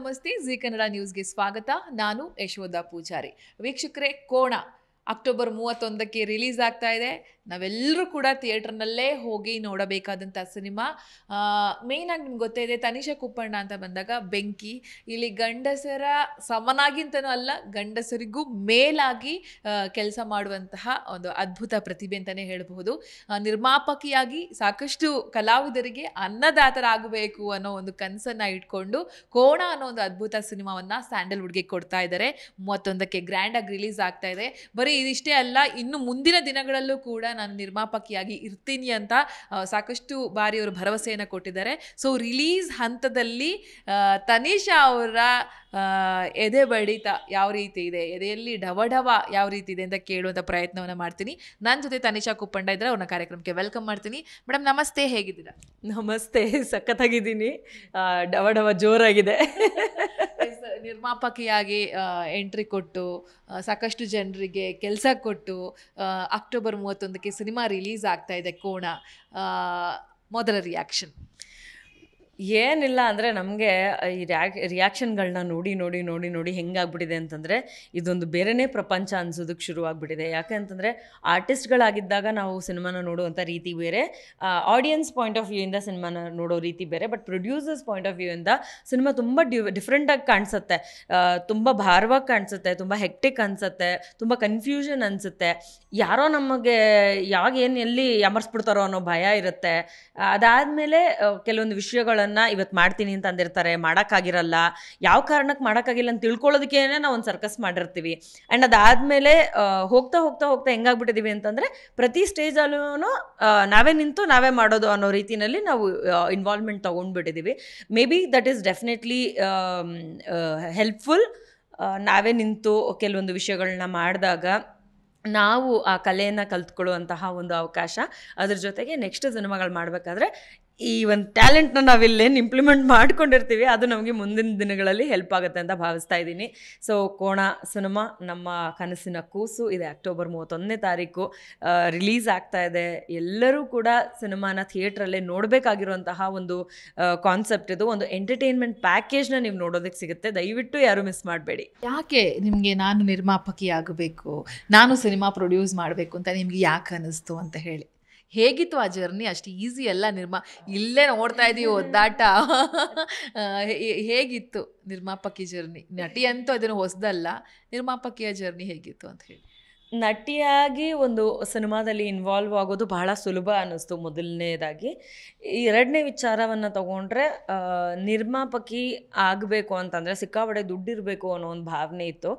ನಮಸ್ತೆ. ಜಿ ಕನ್ನಡ ನ್ಯೂಸ್ಗೆ ಸ್ವಾಗತ. ನಾನು ಯಶೋಧ ಪೂಜಾರಿ. ವೀಕ್ಷಕರೇ, ಕೋಣ ಅಕ್ಟೋಬರ್ 31ಕ್ಕೆ ರಿಲೀಸ್ ಆಗ್ತಾ ಇದೆ. ನಾವೆಲ್ಲರೂ ಕೂಡ ಥಿಯೇಟರ್ನಲ್ಲೇ ಹೋಗಿ ನೋಡಬೇಕಾದಂಥ ಸಿನಿಮಾ. ಮೇಯ್ನಾಗಿ ನಿಮ್ಗೆ ಗೊತ್ತೇ ಇದೆ, ತನಿಷಾ ಕುಪ್ಪಣ್ಣ ಅಂತ ಬಂದಾಗ ಬೆಂಕಿ. ಇಲ್ಲಿ ಗಂಡಸರ ಸಮನಾಗಿಂತನೂ ಅಲ್ಲ, ಗಂಡಸರಿಗೂ ಮೇಲಾಗಿ ಕೆಲಸ ಮಾಡುವಂತಹ ಒಂದು ಅದ್ಭುತ ಪ್ರತಿಭೆ ಅಂತಲೇ ಹೇಳಬಹುದು. ನಿರ್ಮಾಪಕಿಯಾಗಿ ಸಾಕಷ್ಟು ಕಲಾವಿದರಿಗೆ ಅನ್ನದಾತರಾಗಬೇಕು ಅನ್ನೋ ಒಂದು ಕನಸನ್ನು ಇಟ್ಕೊಂಡು ಕೋಣ ಅನ್ನೋ ಒಂದು ಅದ್ಭುತ ಸಿನಿಮಾವನ್ನು ಸ್ಯಾಂಡಲ್ವುಡ್ಗೆ ಕೊಡ್ತಾ ಇದ್ದಾರೆ. 31ಕ್ಕೆ ಗ್ರ್ಯಾಂಡಾಗಿ ರಿಲೀಸ್ ಆಗ್ತಾ ಇದೆ. ಬರೀ ಇದಿಷ್ಟೇ ಅಲ್ಲ, ಇನ್ನು ಮುಂದಿನ ದಿನಗಳಲ್ಲೂ ಕೂಡ ನಾನು ನಿರ್ಮಾಪಕಿಯಾಗಿ ಇರ್ತೀನಿ ಅಂತ ಸಾಕಷ್ಟು ಬಾರಿ ಅವರು ಭರವಸೆಯನ್ನು ಕೊಟ್ಟಿದ್ದಾರೆ. ಸೊ ರಿಲೀಸ್ ಹಂತದಲ್ಲಿ ತನಿಷಾ ಅವರ ಎದೆ ಬಡಿತ ಯಾವ ರೀತಿ ಇದೆ, ಎದೆಯಲ್ಲಿ ಢವಢವ ಯಾವ ರೀತಿ ಇದೆ ಅಂತ ಕೇಳುವಂಥ ಪ್ರಯತ್ನವನ್ನು ಮಾಡ್ತೀನಿ. ನನ್ನ ಜೊತೆ ತನಿಷಾ ಕುಪ್ಪಂಡ ಇದ್ದಾರೆ, ಅವ್ರನ್ನ ಕಾರ್ಯಕ್ರಮಕ್ಕೆ ವೆಲ್ಕಮ್ ಮಾಡ್ತೀನಿ. ಮೇಡಮ್ ನಮಸ್ತೆ, ಹೇಗಿದ್ದೀರಾ? ನಮಸ್ತೆ, ಸಖತ್ತಾಗಿದ್ದೀನಿ. ಡವ ಜೋರಾಗಿದೆ. ನಿರ್ಮಾಪಕಿಯಾಗಿ ಎಂಟ್ರಿ ಕೊಟ್ಟು ಸಾಕಷ್ಟು ಜನರಿಗೆ ಕೆಲಸ ಕೊಟ್ಟು ಅಕ್ಟೋಬರ್ 31ಕ್ಕೆ ಸಿನಿಮಾ ರಿಲೀಸ್ ಆಗ್ತಾ ಇದೆ ಕೋಣ. ಮೊದಲ ರಿಯಾಕ್ಷನ್ ಏನಿಲ್ಲ ಅಂದರೆ, ನಮಗೆ ಈ ರಿಯಾಕ್ಷನ್ಗಳನ್ನ ನೋಡಿ ನೋಡಿ ನೋಡಿ ನೋಡಿ ಹೆಂಗಾಗ್ಬಿಟ್ಟಿದೆ ಅಂತಂದರೆ, ಇದೊಂದು ಬೇರೆಯೇ ಪ್ರಪಂಚ ಅನ್ಸೋದಕ್ಕೆ ಶುರುವಾಗ್ಬಿಟ್ಟಿದೆ. ಯಾಕೆ ಅಂತಂದರೆ, ಆರ್ಟಿಸ್ಟ್ಗಳಾಗಿದ್ದಾಗ ನಾವು ಸಿನಿಮಾನ ನೋಡುವಂಥ ರೀತಿ ಬೇರೆ, ಆಡಿಯನ್ಸ್ ಪಾಯಿಂಟ್ ಆಫ್ ವ್ಯೂಯಿಂದ ಸಿನಿಮಾನ ನೋಡೋ ರೀತಿ ಬೇರೆ. ಬಟ್ ಪ್ರೊಡ್ಯೂಸರ್ಸ್ ಪಾಯಿಂಟ್ ಆಫ್ ವ್ಯೂಯಿಂದ ಸಿನಿಮಾ ತುಂಬ ಡಿಫ್ರೆಂಟಾಗಿ ಕಾಣಿಸುತ್ತೆ, ತುಂಬ ಭಾರವಾಗಿ ಕಾಣಿಸುತ್ತೆ, ತುಂಬ ಹೆಕ್ಟಿಕ್ ಅನಿಸುತ್ತೆ, ತುಂಬ ಕನ್ಫ್ಯೂಷನ್ ಅನಿಸುತ್ತೆ. ಯಾರೋ ನಮಗೆ ಯಾವಾಗ ಏನು ಎಲ್ಲಿ ಯಮರ್ಸ್ಬಿಡ್ತಾರೋ ಅನ್ನೋ ಭಯ ಇರುತ್ತೆ. ಅದಾದಮೇಲೆ ಕೆಲವೊಂದು ವಿಷಯಗಳನ್ನು ಇವತ್ತು ಮಾಡ್ತೀನಿ ಅಂತ ಅಂದಿರ್ತಾರೆ, ಮಾಡೋಕ್ಕಾಗಿರಲ್ಲ. ಯಾವ ಕಾರಣಕ್ಕೆ ಮಾಡೋಕ್ಕಾಗಿಲ್ಲ ಅಂತ ತಿಳ್ಕೊಳ್ಳೋದಕ್ಕೇನೆ ನಾವು ಒಂದು ಸರ್ಕಸ್ ಮಾಡಿರ್ತೀವಿ. ಆ್ಯಂಡ್ ಅದಾದಮೇಲೆ ಹೋಗ್ತಾ ಹೋಗ್ತಾ ಹೋಗ್ತಾ ಹೆಂಗಾಗ್ಬಿಟ್ಟಿದ್ದೀವಿ ಅಂತಂದರೆ, ಪ್ರತಿ ಸ್ಟೇಜಲ್ಲೂ ನಾವೇ ನಿಂತು ನಾವೇ ಮಾಡೋದು ಅನ್ನೋ ರೀತಿಯಲ್ಲಿ ನಾವು ಇನ್ವಾಲ್ವ್ಮೆಂಟ್ ತೊಗೊಂಡ್ಬಿಟ್ಟಿದ್ದೀವಿ. Maybe that is definitely helpful. ನಾವೇ ನಿಂತು ಕೆಲವೊಂದು ವಿಷಯಗಳನ್ನ ಮಾಡಿದಾಗ ನಾವು ಆ ಕಲೆಯನ್ನು ಕಲ್ತ್ಕೊಳ್ಳುವಂತಹ ಒಂದು ಅವಕಾಶ. ಅದ್ರ ಜೊತೆಗೆ ನೆಕ್ಸ್ಟ್ ಸಿನಿಮಾಗಳು ಮಾಡಬೇಕಾದ್ರೆ ಈ ಒಂದು ಟ್ಯಾಲೆಂಟ್ನ ನಾವಿಲ್ಲೇನು ಇಂಪ್ಲಿಮೆಂಟ್ ಮಾಡ್ಕೊಂಡಿರ್ತೀವಿ, ಅದು ನಮಗೆ ಮುಂದಿನ ದಿನಗಳಲ್ಲಿ ಹೆಲ್ಪ್ ಆಗುತ್ತೆ ಅಂತ ಭಾವಿಸ್ತಾ ಇದ್ದೀನಿ. ಸೊ ಕೋಣ ಸಿನಿಮಾ ನಮ್ಮ ಕನಸಿನ ಕೂಸು ಇದೆ. ಅಕ್ಟೋಬರ್ 31ನೇ ತಾರೀಕು ರಿಲೀಸ್ ಆಗ್ತಾ ಇದೆ. ಎಲ್ಲರೂ ಕೂಡ ಸಿನಿಮಾನ ಥಿಯೇಟ್ರಲ್ಲೇ ನೋಡಬೇಕಾಗಿರುವಂತಹ ಒಂದು ಕಾನ್ಸೆಪ್ಟ್ ಇದು. ಒಂದು ಎಂಟರ್ಟೈನ್ಮೆಂಟ್ ಪ್ಯಾಕೇಜ್ನ ನೀವು ನೋಡೋದಕ್ಕೆ ಸಿಗುತ್ತೆ. ದಯವಿಟ್ಟು ಯಾರು ಮಿಸ್ ಮಾಡಬೇಡಿ. ಯಾಕೆ ನಿಮಗೆ ನಾನು ನಿರ್ಮಾಪಕಿ ಆಗಬೇಕು, ನಾನು ಸಿನಿಮಾ ಪ್ರೊಡ್ಯೂಸ್ ಮಾಡಬೇಕು ಅಂತ ನಿಮ್ಗೆ ಯಾಕೆ ಅನ್ನಿಸ್ತು ಅಂತ ಹೇಳಿ? ಹೇಗಿತ್ತು ಆ ಜರ್ನಿ? ಅಷ್ಟು ಈಸಿ ಅಲ್ಲ ಇಲ್ಲೇ ನೋಡ್ತಾ ಇದ್ದೀವಿ ಒದ್ದಾಟ. ಹೇಗಿತ್ತು ನಿರ್ಮಾಪಕಿ ಜರ್ನಿ? ನಟಿ ಅಂತೂ ಅದನ್ನು ಹೊಸದಲ್ಲ, ನಿರ್ಮಾಪಕಿಯ ಜರ್ನಿ ಹೇಗಿತ್ತು ಅಂತ ಹೇಳಿ. ನಟಿಯಾಗಿ ಒಂದು ಸಿನಿಮಾದಲ್ಲಿ ಇನ್ವಾಲ್ವ್ ಆಗೋದು ಬಹಳ ಸುಲಭ ಅನ್ನಿಸ್ತು ಮೊದಲನೇದಾಗಿ. ಎರಡನೇ ವಿಚಾರವನ್ನು ತಗೊಂಡ್ರೆ, ನಿರ್ಮಾಪಕಿ ಆಗಬೇಕು ಅಂತಂದರೆ ಸಿಕ್ಕಾಪಟ್ಟೆ ದುಡ್ಡಿರಬೇಕು ಅನ್ನೋ ಒಂದು ಭಾವನೆ ಇತ್ತು.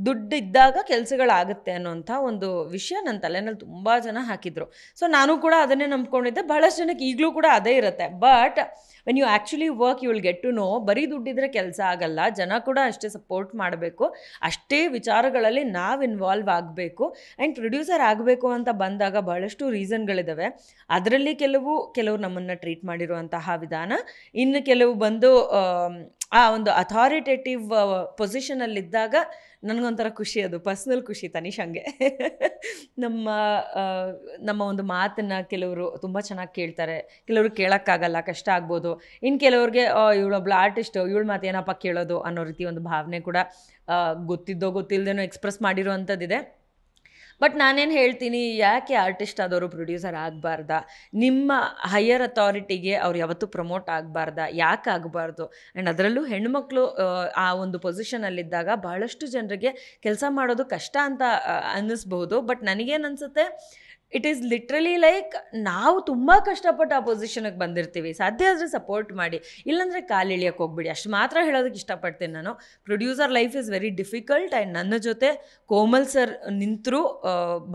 ದುಡ್ಡಿದ್ದಾಗ ಕೆಲಸಗಳಾಗುತ್ತೆ ಅನ್ನೋಂಥ ಒಂದು ವಿಷಯ ನನ್ನ ತಲೆನಲ್ಲಿ ತುಂಬ ಜನ ಹಾಕಿದ್ರು. ಸೊ ನಾನು ಕೂಡ ಅದನ್ನೇ ನಂಬ್ಕೊಂಡಿದ್ದೆ. ಬಹಳಷ್ಟು ಜನಕ್ಕೆ ಈಗಲೂ ಕೂಡ ಅದೇ ಇರುತ್ತೆ. But when you actually work you will get to know, ಬರೀ ದುಡ್ಡಿದ್ರೆ ಕೆಲಸ ಆಗಲ್ಲ. ಜನ ಕೂಡ ಅಷ್ಟೇ ಸಪೋರ್ಟ್ ಮಾಡಬೇಕು, ಅಷ್ಟೇ ವಿಚಾರಗಳಲ್ಲಿ ನಾವು ಇನ್ವಾಲ್ವ್ ಆಗಬೇಕು. ಆ್ಯಂಡ್ ಪ್ರೊಡ್ಯೂಸರ್ ಆಗಬೇಕು ಅಂತ ಬಂದಾಗ ಬಹಳಷ್ಟು ರೀಸನ್ಗಳಿದ್ದಾವೆ. ಅದರಲ್ಲಿ ಕೆಲವರು ನಮ್ಮನ್ನು ಟ್ರೀಟ್ ಮಾಡಿರುವಂತಹ ವಿಧಾನ, ಇನ್ನು ಕೆಲವು ಬಂದು ಆ ಒಂದು ಅಥಾರಿಟೇಟಿವ್ ಪೊಸಿಷನಲ್ಲಿದ್ದಾಗ ನನಗೊಂಥರ ಖುಷಿ, ಅದು ಪರ್ಸ್ನಲ್ ಖುಷಿ ತನಿಷಂಗೆ. ನಮ್ಮ ಒಂದು ಮಾತನ್ನು ಕೆಲವರು ತುಂಬ ಚೆನ್ನಾಗಿ ಕೇಳ್ತಾರೆ, ಕೆಲವರು ಕೇಳೋಕ್ಕಾಗಲ್ಲ, ಕಷ್ಟ ಆಗ್ಬೋದು. ಇನ್ನು ಕೆಲವ್ರಿಗೆ ಇವಳೊಬ್ಳು ಆರ್ಟಿಸ್ಟು, ಇವಳ ಮಾತು ಏನಪ್ಪ ಕೇಳೋದು ಅನ್ನೋ ರೀತಿ ಒಂದು ಭಾವನೆ ಕೂಡ ಗೊತ್ತಿದ್ದೋ ಗೊತ್ತಿಲ್ಲದೇನೋ ಎಕ್ಸ್ಪ್ರೆಸ್ ಮಾಡಿರೋವಂಥದ್ದಿದೆ. ಬಟ್ ನಾನೇನು ಹೇಳ್ತೀನಿ, ಯಾಕೆ ಆರ್ಟಿಸ್ಟ್ ಆದವರು ಪ್ರೊಡ್ಯೂಸರ್ ಆಗಬಾರ್ದಾ? ನಿಮ್ಮ ಹೈಯರ್ ಅಥಾರಿಟಿಗೆ ಅವ್ರು ಯಾವತ್ತೂ ಪ್ರಮೋಟ್ ಆಗಬಾರ್ದಾ? ಯಾಕೆ ಆಗಬಾರ್ದು? ಆ್ಯಂಡ್ ಅದರಲ್ಲೂ ಹೆಣ್ಣುಮಕ್ಕಳು ಆ ಒಂದು ಪೊಸಿಷನಲ್ಲಿದ್ದಾಗ ಬಹಳಷ್ಟು ಜನರಿಗೆ ಕೆಲಸ ಮಾಡೋದು ಕಷ್ಟ ಅಂತ ಅನ್ನಿಸ್ಬಹುದು. ಬಟ್ ನನಗೇನು ಅನಿಸುತ್ತೆ, ಇಟ್ ಈಸ್ ಲಿಟ್ರಲಿ ಲೈಕ್ ನಾವು ತುಂಬ ಕಷ್ಟಪಟ್ಟು ಆ ಪೊಸಿಷನ್ಗೆ ಬಂದಿರ್ತೀವಿ. ಸಾಧ್ಯ ಆದರೆ ಸಪೋರ್ಟ್ ಮಾಡಿ, ಇಲ್ಲಾಂದರೆ ಕಾಲಿಳಿಯೋಕ್ಕೆ ಹೋಗ್ಬಿಡಿ. ಅಷ್ಟು ಮಾತ್ರ ಹೇಳೋದಕ್ಕೆ ಇಷ್ಟಪಡ್ತೀನಿ ನಾನು. Producer life is very difficult. And ನನ್ನ ಜೊತೆ ಕೋಮಲ್ ಸರ್ ನಿಂತರೂ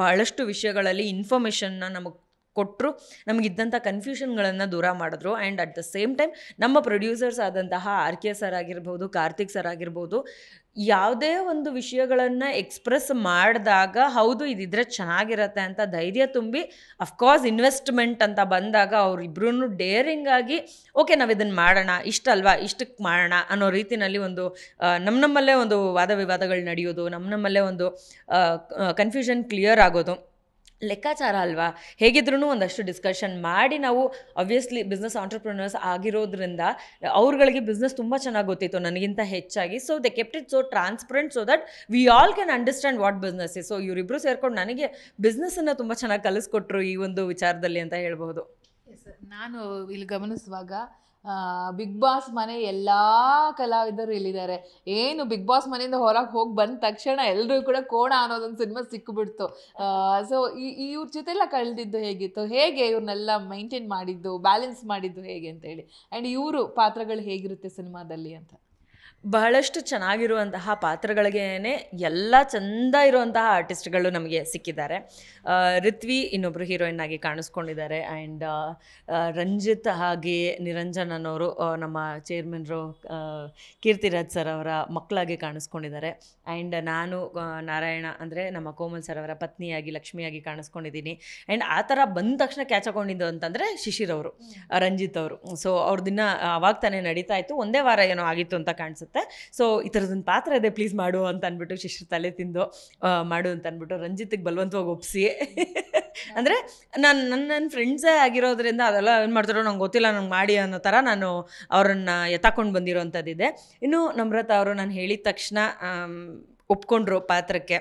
ಭಾಳಷ್ಟು ವಿಷಯಗಳಲ್ಲಿ ಇನ್ಫಾರ್ಮೇಷನ್ನ ನಮಗೆ ಕೊಟ್ಟರು, ನಮಗಿದ್ದಂಥ ಕನ್ಫ್ಯೂಷನ್ಗಳನ್ನು ದೂರ ಮಾಡಿದ್ರು. And at the same time ನಮ್ಮ ಪ್ರೊಡ್ಯೂಸರ್ಸ್ ಆದಂತಹ RK ಸರ್ ಆಗಿರ್ಬೋದು, ಕಾರ್ತಿಕ್ ಸರ್ ಆಗಿರ್ಬೋದು, ಯಾವುದೇ ಒಂದು ವಿಷಯಗಳನ್ನು ಎಕ್ಸ್ಪ್ರೆಸ್ ಮಾಡಿದಾಗ ಹೌದು ಇದಿದ್ರೆ ಚೆನ್ನಾಗಿರತ್ತೆ ಅಂತ ಧೈರ್ಯ ತುಂಬಿ, ಅಫ್ಕೋರ್ಸ್ ಇನ್ವೆಸ್ಟ್ಮೆಂಟ್ ಅಂತ ಬಂದಾಗ ಅವರಿಬ್ರೂ ಡೇರಿಂಗಾಗಿ ಓಕೆ ನಾವು ಇದನ್ನು ಮಾಡೋಣ, ಇಷ್ಟಲ್ವಾ ಇಷ್ಟಕ್ಕೆ ಮಾಡೋಣ ಅನ್ನೋ ರೀತಿಯಲ್ಲಿ ಒಂದು ನಮ್ಮಲ್ಲೇ ಒಂದು ವಾದ ವಿವಾದಗಳು ನಡೆಯೋದು, ನಮ್ಮಲ್ಲೇ ಒಂದು ಕನ್ಫ್ಯೂಷನ್ ಕ್ಲಿಯರ್ ಆಗೋದು. ಲೆಕ್ಕಾಚಾರ ಅಲ್ವಾ. ಹೇಗಿದ್ರೂ ಒಂದಷ್ಟು ಡಿಸ್ಕಷನ್ ಮಾಡಿ ನಾವು ಆಬ್ವಿಯಸ್ಲಿ ಬಿಸ್ನೆಸ್ ಆಂಟ್ರಪ್ರಿನರ್ಸ್ ಆಗಿರೋದ್ರಿಂದ ಅವ್ರುಗಳಿಗೆ ಬಿಸ್ನೆಸ್ ತುಂಬ ಚೆನ್ನಾಗಿ ಗೊತ್ತಿತ್ತು ನನಗಿಂತ ಹೆಚ್ಚಾಗಿ. So they kept it so transparent so that we all can understand what business is. So ಇವರಿಬ್ಬರು ಸೇರ್ಕೊಂಡು ನನಗೆ ಬಿಸ್ನೆಸ್ಸನ್ನು ತುಂಬ ಚೆನ್ನಾಗಿ ಕಲಿಸ್ಕೊಟ್ರು ಈ ಒಂದು ವಿಚಾರದಲ್ಲಿ ಅಂತ ಹೇಳ್ಬೋದು. ನಾನು ಇಲ್ಲಿ ಗಮನಿಸುವಾಗ ಬಿಗ್ ಬಾಸ್ ಮನೆ ಎಲ್ಲ ಕಲಾವಿದರು ಇಲ್ಲಿದ್ದಾರೆ. ಏನು ಬಿಗ್ ಬಾಸ್ ಮನೆಯಿಂದ ಹೊರಗೆ ಹೋಗಿ ಬಂದ ತಕ್ಷಣ ಎಲ್ಲರೂ ಕೂಡ ಕೋಣ ಅನ್ನೋದೊಂದು ಸಿನಿಮಾ ಸಿಕ್ಕಿಬಿಡ್ತು. ಸೊ ಇವ್ರ ಜೊತೆಲ್ಲ ಕಳೆದಿದ್ದು ಹೇಗಿತ್ತು, ಹೇಗೆ ಇವ್ರನ್ನೆಲ್ಲ ಮೈಂಟೈನ್ ಮಾಡಿದ್ದು, ಬ್ಯಾಲೆನ್ಸ್ ಮಾಡಿದ್ದು ಹೇಗೆ ಅಂತೇಳಿ, ಆ್ಯಂಡ್ ಇವರು ಪಾತ್ರಗಳು ಹೇಗಿರುತ್ತೆ ಸಿನಿಮಾದಲ್ಲಿ ಅಂತ? ಬಹಳಷ್ಟು ಚೆನ್ನಾಗಿರುವಂತಹ ಪಾತ್ರಗಳಿಗೇನೆ ಎಲ್ಲ ಚೆಂದ ಇರುವಂತಹ ಆರ್ಟಿಸ್ಟ್ಗಳು ನಮಗೆ ಸಿಕ್ಕಿದ್ದಾರೆ. ರಿತ್ವಿ ಇನ್ನೊಬ್ಬರು ಹೀರೋಯಿನ್ ಆಗಿ ಕಾಣಿಸ್ಕೊಂಡಿದ್ದಾರೆ. ಆ್ಯಂಡ್ ರಂಜಿತ್ ಹಾಗೆ ನಿರಂಜನ್ ಅನ್ನೋರು ನಮ್ಮ ಚೇರ್ಮನ್ರು ಕೀರ್ತಿರಾಜ್ ಸರ್ ಅವರ ಮಕ್ಕಳಾಗಿ ಕಾಣಿಸ್ಕೊಂಡಿದ್ದಾರೆ. ಆ್ಯಂಡ್ ನಾನು ನಾರಾಯಣ ಅಂದರೆ ನಮ್ಮ ಕೋಮಲ್ ಸರ್ ಅವರ ಪತ್ನಿಯಾಗಿ ಲಕ್ಷ್ಮಿಯಾಗಿ ಕಾಣಿಸ್ಕೊಂಡಿದ್ದೀನಿ. ಆ್ಯಂಡ್ ಆ ಥರ ಬಂದ ತಕ್ಷಣ ಕ್ಯಾಚ್ ಹಾಕೊಂಡಿದ್ದು ಅಂತಂದರೆ ಶಿಶಿರ್ ಅವರು, ರಂಜಿತ್ ಅವರು. ಸೊ ಅವ್ರದಿನ ಅವಾಗ ತಾನೇ ನಡೀತಾ ಇತ್ತು, ಒಂದೇ ವಾರ ಏನೋ ಆಗಿತ್ತು ಅಂತ ಕಾಣಿಸುತ್ತೆ. ಸೊ ಈ ಥರದೊಂದು ಪಾತ್ರ ಇದೆ ಪ್ಲೀಸ್ ಮಾಡು ಅಂತ ಅಂದ್ಬಿಟ್ಟು ಶಿಶಿರ್ ತಲೆ ತಿಂದು ಮಾಡು ಅಂತ ಅಂದ್ಬಿಟ್ಟು ರಂಜಿತ್ಗೆ ಬಲವಂತವಾಗಿ ಒಪ್ಪಿಸಿ ಅಂದರೆ ನನ್ನ ಫ್ರೆಂಡ್ಸೇ ಆಗಿರೋದ್ರಿಂದ ಅದೆಲ್ಲ ಏನು ಮಾಡ್ತಾರೋ ನಂಗೆ ಗೊತ್ತಿಲ್ಲ, ನಂಗೆ ಮಾಡಿ ಅನ್ನೋ ಥರ ನಾನು ಅವರನ್ನು ಎತ್ತಾಕೊಂಡು ಬಂದಿರೋವಂಥದ್ದಿದೆ. ಇನ್ನು ನಮ್ರತಾ ಅವರು ನಾನು ಹೇಳಿದ ತಕ್ಷಣ ಒಪ್ಕೊಂಡ್ರು ಪಾತ್ರಕ್ಕೆ.